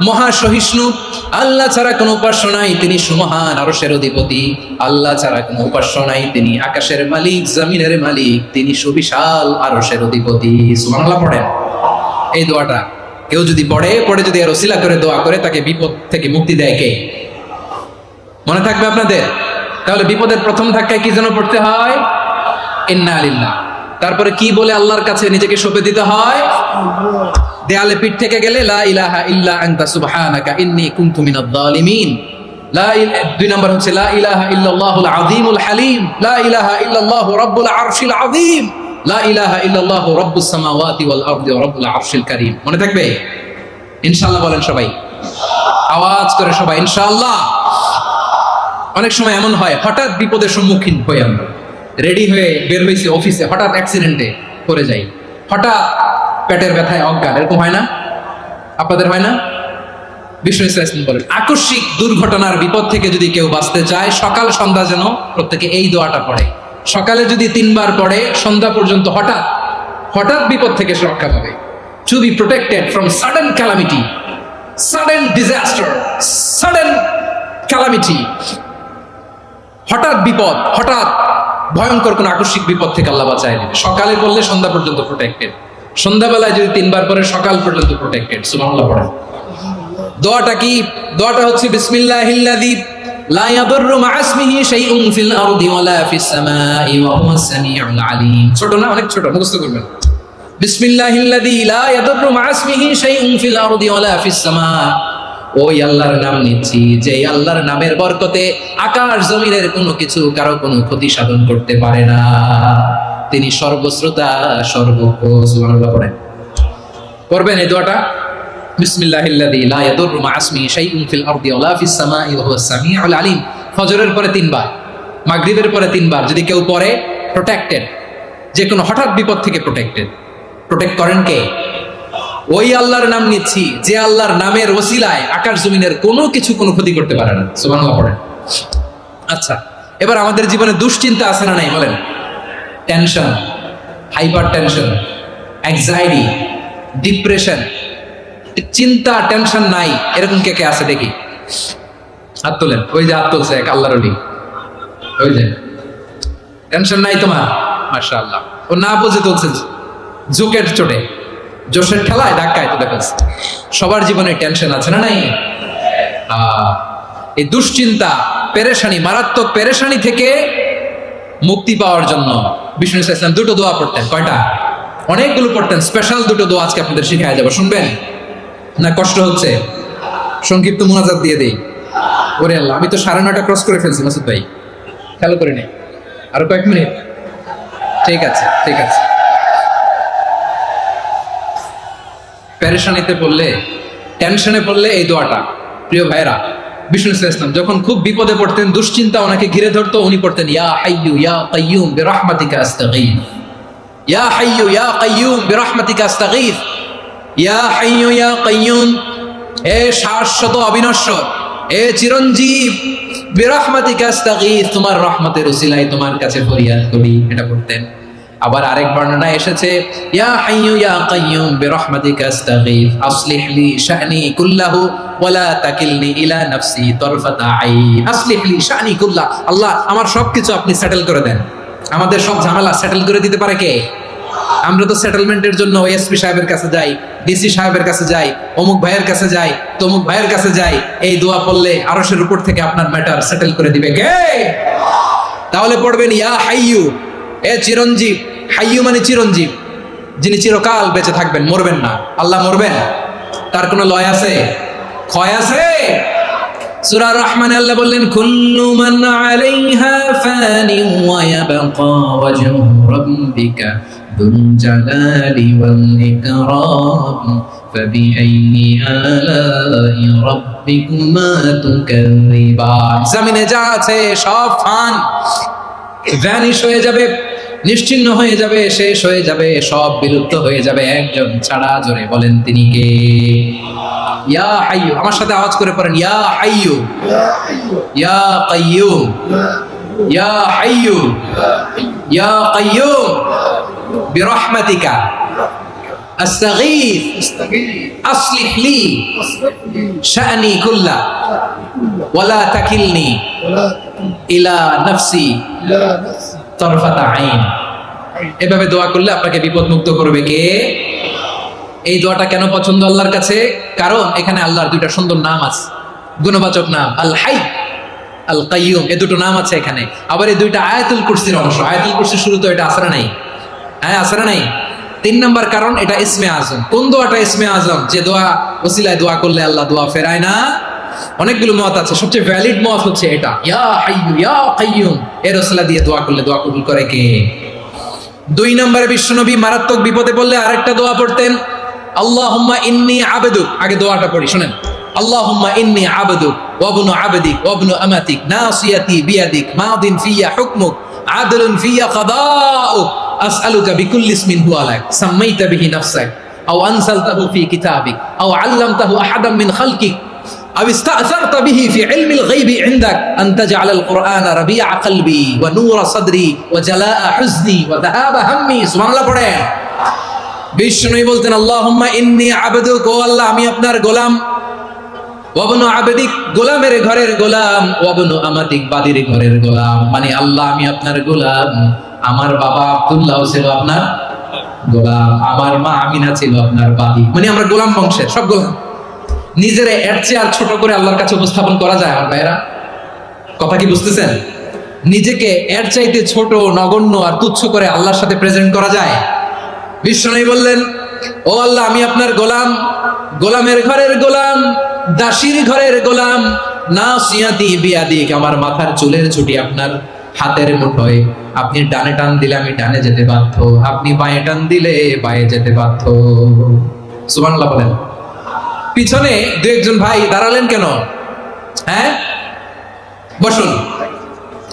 মহা সহিষ্ণু। আল্লাহ ছাড়া কোনো উপাস্য নাই, তিনি সুমহান, আরশের অধিপতি। আল্লাহ ছাড়া কোনো উপাস্য নাই, তিনি আকাশের মালিক, জমিনের মালিক, তিনি সুবিশাল আরশের অধিপতি। সুবহানাল্লাহ পড়েন। এই দোয়াটা কেউ যদি পড়ে যদি আর ওসিলা করে দোয়া করে, তাকে বিপদ থেকে মুক্তি দেয় কে? মনে থাকবে আপনাদের? তাহলে বিপদের প্রথম ধাক্কায় কি যেন পড়তে হয়? ইন্না লিল্লাহ। তারপরে কি বলে আল্লাহর কাছে নিজেকে সঁপে দিতে হয়? দেয়ালে পিঠ থেকে গেলে লা ইলাহা ইল্লা আনতা সুবহানাকা ইন্নী কুনতু মিনাজ জালিমিন। 2 নাম্বার হচ্ছে লা ইলাহা ইল্লাল্লাহুল আযীমুল হালিম, লা ইলাহা ইল্লাল্লাহু রাব্বুল আরশিল আযীম, লা ইলাহা ইল্লাল্লাহু রাব্বুস সামাওয়াতি ওয়াল আরদি ওয়া রাব্বুল আরশিল কারীম। মনে থাকবে? ইনশাআল্লাহ বলেন সবাই, আওয়াজ করে সবাই ইনশাআল্লাহ। অনেক সময় এমন হয়, হঠাৎ বিপদের সম্মুখীন হই, আমরা রেডি হয়ে বের হয়েছি অফিসে, হঠাৎ অ্যাক্সিডেন্টে পড়ে যাই, হঠাৎ পেটের ব্যথায় অজ্ঞান, এরকম হয় না? আপনাদের হয় না? বিশ্ব ইসলাম বলেন, আকস্মিক দুর্ঘটনার বিপদ থেকে যদি কেউ বাঁচতে চায়, সকাল সন্ধ্যা যেন প্রত্যেকে এই দোয়াটা পড়ে। সকালে যদি 3 বার পড়ে, সন্ধ্যা পর্যন্ত হঠাৎ বিপদ থেকে সে রক্ষা পাবে। To be protected from sudden calamity, sudden disaster, sudden calamity. হঠাৎ বিপদ, হঠাৎ ভয়ঙ্কর কোন আকস্মিক বিপদ থেকে আল্লাহ বাঁচায় দেবে। সকালে পড়লে সন্ধ্যা পর্যন্ত প্রোটেক্টেড, সন্ধ্যাবেলায় যদি 3 বার পরে সকাল পর্যন্ত প্রোটেক্টেড। সুবহানাল্লাহ পড়েন। দোয়াটা কি? দোয়াটা হচ্ছে বিসমিল্লাহিল্লাযী লা ইয়াদুররু মা ইসমিহি শাইউন ফিল আরদি ওয়ালা ফিস সামাই ওয়া হুয়াস সামিউল আলীম। ছোট না? অনেক ছোট, মুখস্থ করবেন। বিসমিল্লাহিল্লাযী লা ইয়াদুররু মা ইসমিহি শাইউন ফিল আরদি ওয়ালা ফিস সামা। ওই আল্লাহর নাম নিচ্ছি, যে আল্লাহর নামের বরকতে আকাশ জমিনের কোনো কিছু কারো কোনো ক্ষতি সাধন করতে পারে না। তিনি সর্বশ্রোতা, সর্বজ্ঞ। সুবহানাল্লাহ পড়েন। পড়বেন এই দোয়াটা, বিসমিল্লাহিল্লাযী লা ইয়াদুররু মা ইসমিহি শাইউন ফিল আরদি ওয়ালা ফিস সামাই ওয়া হুয়াস সামিউল আলীম। ফজরের পরে 3 বার, মাগরিবের পরে 3 বার যদি কেউ পড়ে, প্রোটেক্টেড, যে কোনো হঠাৎ বিপদ থেকে প্রোটেক্টেড। প্রোটেক্ট করেন কে? ওই আল্লাহর নাম নিচ্ছি, যে আল্লাহর নামের ওসিলায় আকাশ জমিনের কোনো কিছু কোনো ক্ষতি করতে পারে না। সুবহানাল্লাহ পড়েন। আচ্ছা, এবার আমাদের জীবনে দুশ্চিন্তা আছে না নাই বলেন? Tension, hyper tension, anxiety, depression, চিন্তা, টেনশন নাই, এরকম কে কে আছে দেখি? হাত তোলেন। ওই যে হাত তুলছে এক আল্লাহর ওলি, ওই যে টেনশন নাই তোমার, মাশাআল্লাহ। ও না বুঝে তুলছে, জোকের চোটে, জোশের ঠেলায় ধাক্কায় তুলে ফেলছে। সবার জীবনে টেনশন আছে না নাই? এই দুশ্চিন্তা, পেরেশানি, মারাত্মক পেরেশানি থেকে মুক্তি পাওয়ার জন্য বিষ্ণু ইসলাম দুটো দোয়া পড়তেন। কয়টা? অনেকগুলো পড়তেন। স্পেশাল দুটো দোয়া আজকে আপনাদের শিখায় যাবো, শুনবেন না? কষ্ট হচ্ছে? সংক্ষিপ্ত মুনাজাত দিয়ে দেই। ওরে আল্লাহ, আমি তো 9:30 ক্রস করে ফেলছি মাসুদ ভাই, খেয়াল করে নেই। আরো কয়েক মিনিট? ঠিক আছে, ঠিক আছে। পেরেশানিতে পড়লে, টেনশনে পড়লে এই দোয়াটা, প্রিয় ভাইরা, বিষ্ণু ইসলাম যখন খুব বিপদে পড়তেন, দুশ্চিন্তা ওনাকে ঘিরে ধরতো, উনি পড়তেন ইয়া হাইয়ু ইয়া কাইয়ুম বিরহমাতিকা আস্তাগীথ, ইয়া হাইয়ু ইয়া কাইয়ুম বিরহমাতিকা আস্তাগীথ, ইয়া হাইয়ু ইয়া কাইয়ুম, হে শাশ্বত অবিনশ্বর, হে চিরঞ্জীব, বিরহমাতিকা আস্তাগীথ, তোমার রহমতের উসিলায় তোমার কাছে ফরিয়াদ করি, এটা পড়তেন। আবার আরেক বর্ণনায় এসেছে ইয়া হাইয়ু ইয়া কাইয়ুম বিরহমাতিকা আস্তাগীথ আসলিহ লি শা'নি কুল্লাহু ওয়া লা তাকিলনি ইলা নাফসি তারফাতা আইন, আসলিহ লি শা'নি কুল্লাহ, আল্লাহ আমার সবকিছু আপনি সেটেল করে দেন। আমাদের সব ঝামেলা সেটেল করে দিতে পারে কে? আমরা তো সেটেলমেন্টের জন্য এসপি সাহেবের কাছে যাই, ডিসি সাহেবের কাছে যাই, অমুক ভাইয়ের কাছে যাই, তমুক ভাইয়ের কাছে যাই। এই দোয়া পড়লে আরশের উপর থেকে আপনার ম্যাটার সেটেল করে দিবে কে? তাহলে পড়বেন ইয়া হাইয়ু, এ চিরঞ্জীব। হাইয়ু মানে চিরঞ্জীব, যিনি চিরকাল বেঁচে থাকবেন, মরবেন না। আল্লাহ মরবেন? তার কোনো লয় আছে? ক্ষয় আছে? সূরা রহমানে আল্লাহ বললেন কুল্লু মান আলাইহা ফানি ওয়া ইয়াবকা ওয়াজহু রাব্বিকা যুল জালালি ওয়াল ইকরাম ফাবিআইয়ি আলাই রাব্বিকুমা তুকাযযিবান। জমিনে যা আছে সব ফান, ভ্যানিশ হয়ে যাবে, নিশ্চিহ্ন হয়ে যাবে, শেষ হয়ে যাবে, সব বিলুপ্ত হয়ে যাবে, একজন ছাড়া। জোরে বলেন তিনি কে? ইয়া হাইয়ু, আমার সাথে আওয়াজ করে পড়েন ইয়া হাইয়ু ইয়া কাইয়ুম ইয়া হাইয়ু ইয়া কাইয়ুম বিরহমাতিকা আস্তাগীথ আসলিহ লি শা'নি কুল্লাহ ওয়া লা তাকিলনি ইলা নাফসি তারফাতা আইন। এভাবে দোয়া করলে আপনাকে বিপদ মুক্ত করবে কে? এই দোয়াটা কেন পছন্দ আল্লাহর কাছে? কারণ এখানে আল্লাহর দুইটা সুন্দর নাম আছে, গুণবাচক নাম, আল হাই, আল কাইয়ুম, এই দুটো নাম আছে এখানে। আবার এই দুইটা আয়াতুল কুরসির অংশ। আয়াতুল কুরসির শুরু তো এটা আসরা নাই, হ্যাঁ আসরা নাই। 3 নম্বর কারণ এটা ইসমে আজম। কোন দোয়াটা ইসমে আজম? যে দোয়া ওসিলায় দোয়া করলে আল্লাহ দোয়া ফেরায় না। অনেকগুলো মত আছে, সবচেয়ে ভ্যালিড মত হচ্ছে এটা, ইয়া হাইয়ু ইয়া কাইয়ুম, এর ওসিলা দিয়ে দোয়া করলে দোয়া কবুল করে কে? 2 নম্বরে বিশ্বনবী মারাত্মক বিপদে পড়লে আরেকটা দোয়া পড়তেন, আল্লাহুম্মা ইন্নী আবদুক। আগে দোয়াটা পড়ি, শুনেন। আল্লাহুম্মা ইন্নী আবদুক ওয়া ইবনু আবদিক ওয়া ইবনু আমাতিক নাসিয়াতি বিয়াদিক মাদিন ফিয়া হুকমুক আদলুন ফিয়া কাদাউক আসআলুকা বিকুল্লি ইসমিন হুয়া লাক সাম্মাইতা বিহি নাফসাক আও আনসালতাহু ফি কিতাবিক আও আল্লামতাহু আহাদাম মিন খালকিক আও ইস্তা'সারতা বিহি ফি ইলমিল গায়বি ইনদাক আন তাজআলাল কুরআনা রাবিআ কলবি ওয়া নূরা সাদরি ওয়া জালাআ হুজনি ওয়া যাহাবা হাম্মি। সুবহানাল্লাহ পড়েন। বিষ্ণু বলতেন আল্লাহুম্মা ইন্নী আবদুক, ও আল্লাহ আমি আপনার গোলাম, ওয়া ইবনু আবদিক, গোলামের ঘরের গোলাম, ওয়া ইবনু আমাতিক, বাদীর ঘরের গোলাম। মানে আল্লাহ আমি আপনার গোলাম, আমার বাবা আব্দুল্লাহ ছিল আপনার গোলাম, আমার মা আমিনা ছিল আপনার বাদী। মানে আমরা গোলাম বংশের, সব গোলাম। নিজের এর চেয়ে আর ছোট করে আল্লাহর কাছে উপস্থাপন করা যায় আমার ভাইয়েরা? কথা কি বুঝতেছেন? নিজেকে এর চাইতে ছোট, নগণ্য আর তুচ্ছ করে আল্লাহর সাথে প্রেজেন্ট করা যায়? বিষ্ণু বললেন ও আল্লাহ আমি আপনার গোলাম, গোলামের ঘরের গোলাম, দাসীর ঘরের গোলাম, নাসিয়াতি বিয়াদিক, আমার মাথার চুলের ছুটি আপনার হাতের মুঠোয়। আপনি ডানে টান দিলে আমি ডানে যেতে বাধ্য, আপনি বাঁয়ে টান দিলে বাঁয়ে যেতে বাধ্য। সুবহানাল্লাহ বলেন। পিছনে 2-1 ভাই দাঁড়ালেন কেন? হ্যাঁ বসুন।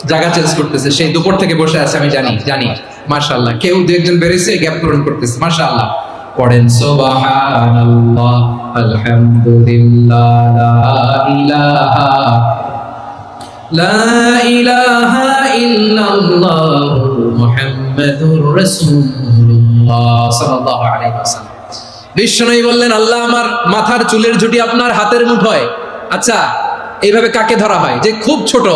জায়গা চেঞ্জ করতেছে, সেই দুপুর থেকে বসে আছে আমি জানি। মাশাআল্লাহ, কেউ 2-1 বেরিয়েছে, গ্যাপ পূরণ করতেছে। মাশাআল্লাহ পড়েন সুবহানাল্লাহ আলহামদুলিল্লাহ লা ইলাহা ইল্লাল্লাহ মুহাম্মাদুর রাসূলুল্লাহ সাল্লাল্লাহু আলাইহি ওয়াসাল্লাম। বিষ্ণু বললেন আল্লাহ আমার মাথার চুলের ঝুঁটি আপনার হাতের মুঠোয়। আচ্ছা এইভাবে কাকে ধরা হয়? যে খুব ছোট,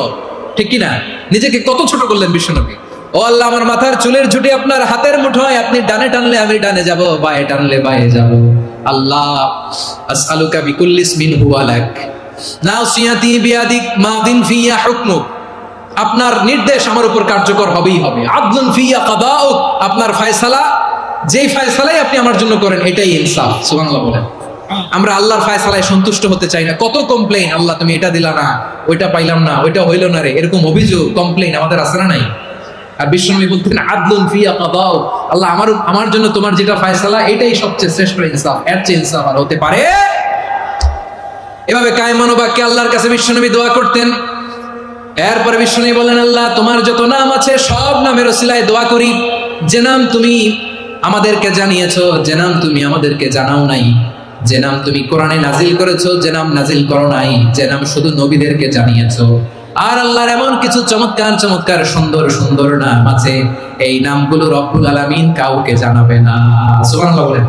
ঠিক কি না? নিজেকে কত ছোট করলেন বিশ্বনবী। ও আল্লাহ আমার মাথার চুলের ঝুঁটি আপনার হাতের মুঠোয়, আপনি ডানে টানলে আমি ডানে যাব, বাঁয়ে টানলে বাঁয়ে যাব। আল্লাহ আসআলুকা বিকুল্লি ইসমিন হুয়া লাক নাসিয়াতি বিয়াদিক মাদিন ফিয়া হুকমুক আপনার নির্দেশ আমার উপর কার্যকর হবেই হবে। আদলুন ফিয়া কাদাউক, আপনার ফয়সালা, যেই ফয়সালাই আপনি আমার জন্য করেন এটাই ইনসাফ। সুবহানাল্লাহ বলেন। আমরা আল্লাহর ফয়সালায় সন্তুষ্ট হতে চাই না। কত কমপ্লেইন, আল্লাহ তুমি এটা দিলা না, ওইটা পাইলাম না, ওইটা হইল না রে, এরকম অভিযোগ কমপ্লেইন আমাদের আছে না নাই? আর বিশ্বনবী বলতেন আদলুন ফিয়া কাদাউক, আল্লাহ আমার জন্য তোমার যেটা ফয়সালা এটাই সবচেয়ে শ্রেষ্ঠ ইনসাফ, এর চেয়ে ইনসাফ আর হতে পারে। এভাবে কায়মান বাক্যে আল্লাহর কাছে বিশ্বনবী দোয়া করতেন। এরপরে বিশ্বনবী বলেন, আল্লাহ তোমার যত নাম আছে সব নামের ওসিলায় দোয়া করি, যে নাম তুমি আমাদেরকে জানিয়েছো, যে নাম তুমি আমাদেরকে জানাও নাই, যে নাম তুমি কোরআনে নাজিল করেছো, যে নাম নাজিল করো নাই, যে নাম শুধু নবীদেরকে জানিয়েছো। আর আল্লাহর এমন কিছু চমৎকার চমৎকার সুন্দর সুন্দর নাম আছে, এই নামগুলো রব্বুল আলামিন কাউকে জানাবে না। সুবহানাল্লাহ বলেন।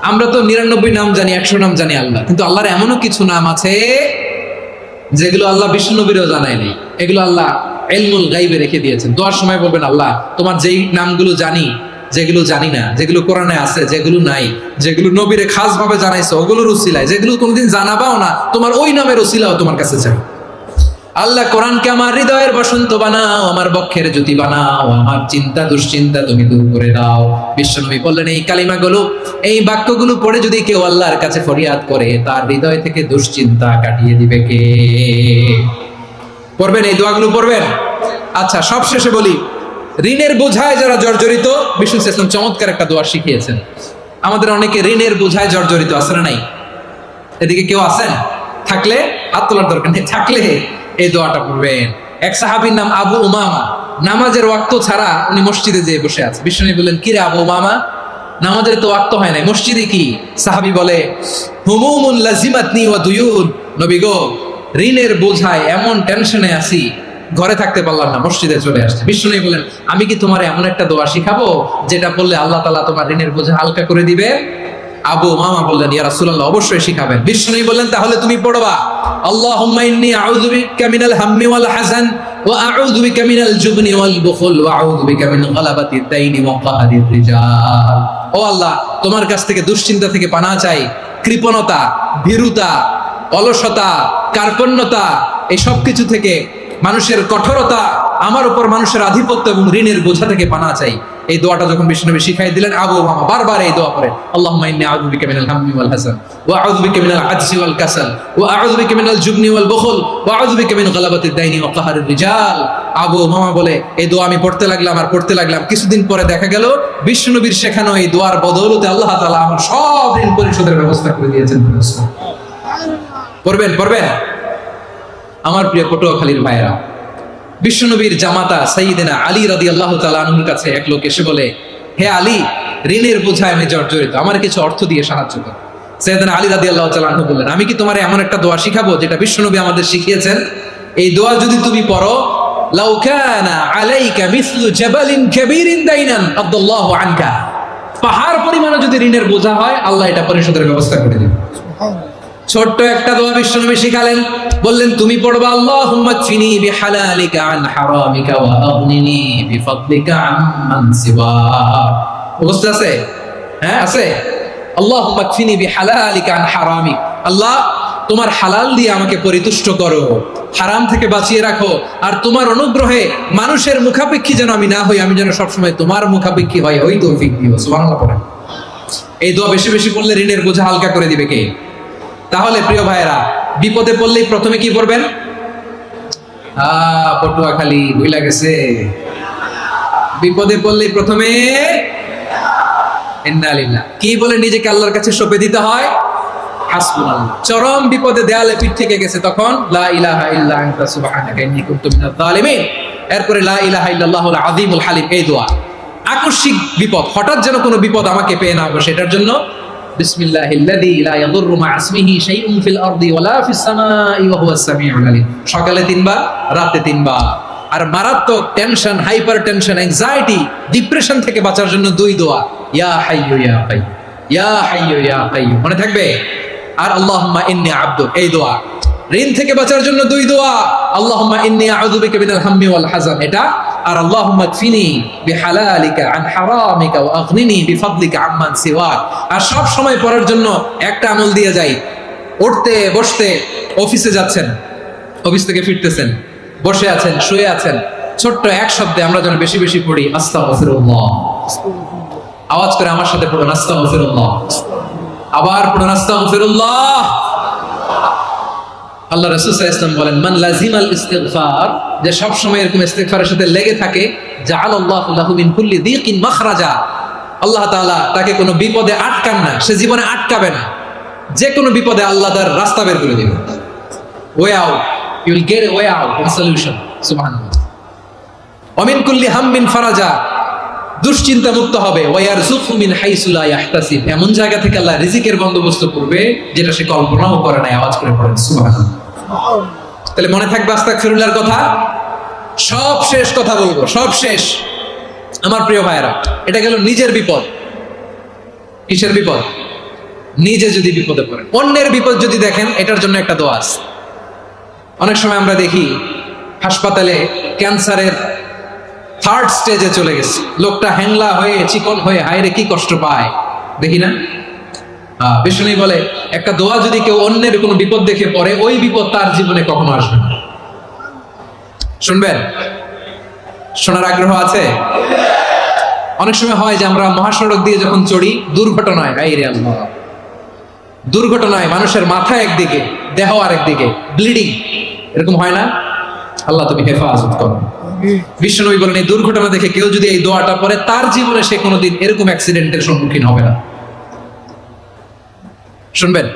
আমরা তো 99 নাম জানি, 100 নাম জানি আল্লাহ, কিন্তু আল্লাহর এমনও কিছু নাম আছে যেগুলো আল্লাহ বিষ্ণু নবীরও জানায় নেই। এগুলো আল্লাহ ইলমুল গায়বে রেখে দিয়েছেন। দোয়ার সময় বলবেন, আল্লাহ তোমার যেই নামগুলো জানি, যেগুলো জানি না, যেগুলো কোরআনে আছে, যেগুলো নাই, যেগুলো নবীরে খাস ভাবে জানাইছো ওগুলোর উসিলায়, যেগুলো কোনোদিন জানাবাও না তোমার ওই নামের উসিলাও তোমার কাছে চাই। আল্লাহ কোরআনকে আমার হৃদয়ের বসন্ত বানাও, আমার বক্ষের জ্যোতি বানাও, আমার চিন্তা দুশ্চিন্তা তুমি দূর করে দাও। বিশ্বনবী বললেন, এই কালিমাগুলো, এই বাক্যগুলো পড়ে যদি কেউ আল্লাহর কাছে ফরিয়াদ করে, তার হৃদয় থেকে দুশ্চিন্তা কাটিয়ে দিবে কে? পড়বেন, এই দোয়াগুলো পড়বেন। আচ্ছা, সব শেষে বলি, ঋণের বোঝায় যারা জর্জরিত, বিষ্ণু ইসলাম চমৎকার একটা দোয়া শিখিয়েছেন। আমাদের অনেকে ঋণের বোঝায় জর্জরিত, আছে না নাই? এদিকে কেউ আছেন? থাকলে হাত তোলার দরকার নেই, থাকলে এই দোয়াটা পড়বেন। এক সাহাবীর নাম আবু উমামা, নামাজের ওয়াক্ত ছাড়া উনি মসজিদে যেয়ে বসে আছে। বিশ্বনবী বললেন, কি রে আবু উমামা, নামাজের তো ওয়াক্ত হয় নাই, মসজিদে কি? সাহাবী বলে, হুমুমুন লাজিমাতনি ওয়া দুয়ুন, নবী গো, ঋণের বোঝায় এমন টেনশনে আছি, ঘরে থাকতে পারলাম না, মসজিদে চলে আসছে। বিশ্বনবী বলেন, আমি কি তোমার এমন একটা দোয়া শিখাবো যেটা বললে আল্লাহ তাআলা তোমার ঋণের বোঝা হালকা করে দিবে? আবু উমামা বললেন, ইয়া রাসূলুল্লাহ, অবশ্যই শিখাবেন। বিশ্বনবী বললেন, তাহলে তুমি পড়বা, আল্লাহুম্মা ইন্নী আউযু বিকা মিনাল হাম্মি ওয়াল হাযান ওয়া আউযু বিকা মিনাল জুবনি ওয়াল বুখল ওয়া আউযু বিকা মিন গালাবাতিদ দাইনি ওয়া কাহরির রিজাল। ও আল্লাহ, তোমার কাছ থেকে দুশ্চিন্তা থেকে পানাহ চাই, কৃপণতা, ভীরুতা, অলসতা, কার্পণ্যতা, এই সব কিছু থেকে, মানুষের কঠোরতা, আমার উপর মানুষের আধিপত্য এবং ঋণের বোঝা থেকে পানাহ চাই। এই দোয়াটা যখন বিশ্বনবী শিখাই দিলেন, আবু উমামা বারবার এই দোয়া করেন, আল্লাহুম্মা ইন্নী আউযু বিকা মিনাল হাম্মি ওয়াল হাযান ওয়া আউযু বিকা মিনাল আজজি ওয়াল কাসাল ওয়া আউযু বিকা মিনাল জুবনি ওয়াল বুখল ওয়া আউযু বিকা মিন গালাবাতিদ দাইনি ওয়া কাহরির রিজাল। আবু উমামা বলে, এই দোয়া আমি পড়তে লাগলাম আর পড়তে লাগলাম, কিছুদিন পরে দেখা গেল বিশ্বনবীর শেখানো এই দোয়ার বদৌলতে আল্লাহ তাআলা আমার সব ঋণ পরিশোধের ব্যবস্থা করে দিয়েছেন। পড়বেন, পড়বেন। আমার প্রিয় পটুয়াখালীর ভাইয়েরা, বিশ্বনবীর জামাতা সাইয়্যিদিনা আলী রাদিয়াল্লাহু তাআলা আনহুর কাছে এক লোক এসে বলে, হে আলী, ঋণের বোঝায় আমি জর্জরিত, আমার কিছু অর্থ দিয়ে সাহায্য করো। সাইয়্যিদিনা আলী রাদিয়াল্লাহু তাআলা আনহু বললেন, আমি কি তোমার এমন একটা দোয়া শিখাবো যেটা বিশ্বনবী আমাদের শিখিয়েছেন? এই দোয়া যদি তুমি পড়ো, লাউ কানা আলাইকা মিসলু জাবালিন কাবীরিন দাইনান আদাল্লাহু আনকা, পাহাড় পরিমাণে যদি ঋণের বোঝা হয়, আল্লাহ এটা পরিশোধের ব্যবস্থা করে দিবেন। ছোট্ট একটা দোয়া বিশ্বনবী শিখালেন, বললেন, তুমি পড়বা, আল্লাহুম্মা কফিনি বিহালালিকা আন হারামিকা ওয়া আগনিনি বিফাদলিকা আম্মান সিওয়াক। বুঝতে আছে? হ্যাঁ, আছে। আল্লাহুম্মা কফিনি বিহালালিকা আন হারামিক, আল্লাহ তোমার হালাল দিয়ে আমাকে পরিতুষ্ট করো, হারাম থেকে বাঁচিয়ে রাখো, আর তোমার অনুগ্রহে মানুষের মুখাপেক্ষী যেন আমি না হই, আমি যেন সবসময় তোমার মুখাপেক্ষী হই, ওই তৌফিক দিও। সুবহানাল্লাহ পড়েন। এই দোয়া বেশি বেশি পড়লে ঋণের বোঝা হালকা করে দিবে কে? তাহলে প্রিয় ভাইয়েরা, বিপদে পড়লেই প্রথমে কি পড়বেন? পটুয়াখালী ভুলা গেছে, বিপদে পড়লেই প্রথমে ইন্না লিল্লাহ, কি বলে নিজেকে আল্লাহর কাছে সঁপে দিতে হয়? হাসবুনাল্লাহ। চরম বিপদে দেয়ালে পিঠ থেকে গেছে, তখন লা ইলাহা ইল্লা আনতা সুবহানাকা ইন্নী কুনতু মিনাজ জালিমিন। এরপরে লা ইলাহা ইল্লাল্লাহুল আযীমুল হালিম, এই দোয়া। আকস্মিক বিপদ, হঠাৎ যেন কোনো বিপদ আমাকে পেয়ে না বসে, এটার জন্য বিসমিল্লাহিল্লাযী লা ইয়াদুররু মা ইসমিহি শাইউন ফিল আরদি ওয়ালা ফিস সামাই ওয়া হুয়াস সামিউল আলীম। সকালে 3 বার, রাতে 3 বার। আর মারাত্মক tension, hyper tension, anxiety, depression থেকে বাঁচার জন্য 2 দোয়া, ইয়া হাইয়্যু ইয়া কাইয়্যুম, ইয়া হাইয়্যু ইয়া কাইয়্যুম, মনে থাকবে? আর আল্লাহুম্মা ইন্নী আবদুক, এই দোয়া। ঋণ থেকে বাঁচার জন্য 2 দোয়া, আল্লাহুম্মা ইন্নী আউযু বিকা মিনাল হাম্মি ওয়াল হাযান, এটা। আর আল্লাহুম্মা কফিনি বিহালালিকা আন হারামিকা ওয়া আগনিনি বিফাদলিকা আম্মান সিওয়াক। আর সব সময় পড়ার জন্য একটা আমল দিয়ে যাই, উঠতে বসতে, অফিসে যাচ্ছেন, অফিস থেকে ফিরতেছেন, বসে আছেন, শুয়ে আছেন, ছোট্ট এক শব্দে আমরা যেন বেশি বেশি পড়ি আস্তাগফিরুল্লাহ। আওয়াজ করে আমার সাথে পড়ুন আস্তাগফিরুল্লাহ। আবার পড়ুন আস্তাগফিরুল্লাহ। আল্লাহ রাসূল সাল্লাল্লাহু আলাইহি ওয়াসাল্লাম বলেন, মান লাজিমাল ইস্তিগফার, যে সব সময় এরকম ইস্তিগফারের সাথে লেগে থাকে, জাআলাল্লাহু লাহু মিন কুল্লি দীকিন মাখরাজা, আল্লাহ তাআলা তাকে কোনো বিপদে আটকান না, সে জীবনে আটকাবে না। যে কোনো বিপদে আল্লাহ তার রাস্তা বের করে দিবেন। Way out, you will get a way out, a solution. সুবহানাল্লাহ। ওয়া মিন কুল্লি হাম্মিন ফারাজা, দুশ্চিন্তা মুক্ত হবে। ওয়া ইয়ারযুকহু মিন হাইসু লা ইয়াহতাসিব, এমন জায়গা থেকে আল্লাহ রিজিকের বন্দোবস্ত করবে যেটা সে কল্পনাও করে নাই। আওয়াজ করে পড়েন সুবহানাল্লাহ। তাহলে মনে থাকবে আস্তাগফিরুল্লাহর কথা। সব শেষ কথা বলবো, সব শেষ আমার প্রিয় ভাইয়েরা। এটা গেল নিজের বিপদ। কিসের বিপদ? নিজে যদি বিপদে পড়েন। অন্যের বিপদ যদি দেখেন, এটার জন্য একটা দোয়া আছে। অনেক সময় আমরা দেখি হাসপাতালে ক্যান্সারের 3rd স্টেজে চলে গেছে, লোকটা হ্যাংলা হয়ে চিকন হয়ে হায়রে কি কষ্ট পায়, দেখি না? বিষ্ণু বলে একটা দোয়া যদি কেউ অন্যের কোনো বিপদ দেখে পড়ে, ওই বিপদ তার জীবনে কখনো আসবে না। শুনবেন? শোনার আগ্রহ আছে? অনেক সময় হয় যে আমরা মহাসড়ক দিয়ে যখন চড়ি, দুর্ঘটনায়, হায়রে আল্লাহ, দুর্ঘটনায় মানুষের মাথা একদিকে, দেহ আরেকদিকে, ব্লিডিং, এরকম হয় না? আল্লাহ তুমি হেফাজত করো। বিশ্বনবী বলেন, এই দুর্ঘটনা দেখে কেউ যদি এই দোয়াটা পড়ে, তার জীবনে সে কোনোদিন এরকম অ্যাক্সিডেন্টের সম্মুখীন হবে না। শুনবেন?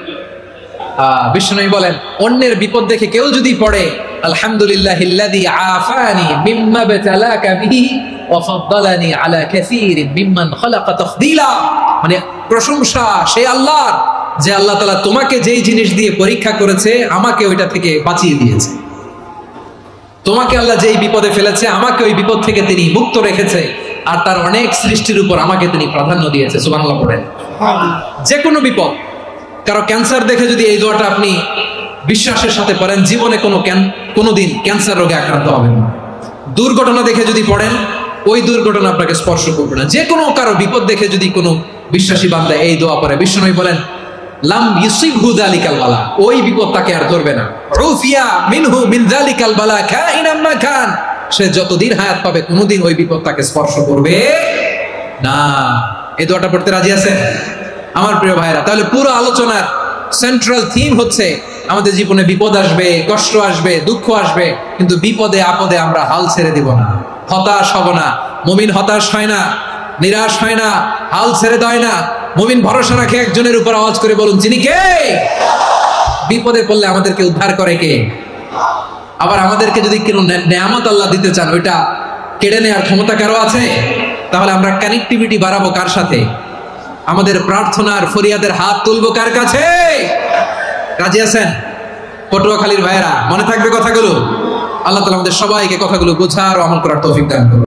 বিশ্বনবী বলেন, অন্যের বিপদ দেখে কেউ যদি পড়ে, আলহামদুলিল্লাহিল্লাযী আফানি মিম্মা বাতালাকা বিহি ওয়া ফাদ্দালানি আলা কাসীরিন মিম্মান খালাকা তাফদীলা, মানে প্রশংসা সেই আল্লাহর, যে আল্লাহ তাআলা তোমাকে যেই জিনিস দিয়ে পরীক্ষা করেছে, আমাকে ওইটা থেকে বাঁচিয়ে দিয়েছে। তোমাকে আল্লাহ যেই বিপদে ফেলেছে, আমাকে ওই বিপদ থেকে তিনি মুক্ত রেখেছে, আর তার অনেক সৃষ্টির উপর আমাকে তিনি প্রাধান্য দিয়েছে। সুবহানাল্লাহ পড়েন। যে কোনো বিপদ, কারো ক্যান্সার দেখে যদি এই দোয়াটা আপনি বিশ্বাসের সাথে পড়েন, জীবনে কোনোদিন ক্যান্সার রোগে আক্রান্ত হবেন না। দুর্ঘটনা দেখে যদি পড়েন, ওই দুর্ঘটনা আপনাকে স্পর্শ করবে না। যে কোনো কারো বিপদ দেখে যদি কোনো বিশ্বাসী বান্দা এই দোয়া পড়ে, বিশ্বনবী বলেন, লাম ইউসিবহু যালিকাল বালা, ওই বিপদ তাকে আর ধরবে না। উফিয়া মিনহু মিন যালিকাল বালা কাইনাম মা কান, সে যতদিন হায়াত পাবে কোনোদিন ওই বিপদ তাকে স্পর্শ করবে না। এই দোয়াটা পড়তে রাজি আছেন আমার প্রিয় ভাইরা? তাহলে পুরো আলোচনার সেন্ট্রাল থিম হচ্ছে, আমাদের জীবনে বিপদ আসবে, কষ্ট আসবে, দুঃখ আসবে, কিন্তু বিপদে আপদে আমরা হাল ছেড়ে দিব না, হতাশ হব না। মুমিন হতাশ হয় না, নিরাশ হয় না, হাল ছেড়ে দেয় না। মুমিন ভরসা রাখে একজনের উপর। আওয়াজ করে বলুন, যিনি কে? বিপদে পড়লে আমাদেরকে উদ্ধার করে কে? আবার আমাদেরকে যদি কোনো নেয়ামত আল্লাহ দিতে চান, ওইটা কেড়ে নেওয়ার ক্ষমতা কারো আছে? তাহলে আমরা কানেক্টিভিটি বাড়াবো কার সাথে? আমাদের প্রার্থনার ফরিয়াদের হাত তুলবো কার কাছে? রাজি আছেন? পটুয়াখালীর ভাইয়েরা, মনে থাকবে কথাগুলো। আল্লাহ তাআলা আমাদের সবাইকে কথাগুলো বোঝার ও আমল করার তৌফিক দান করুন।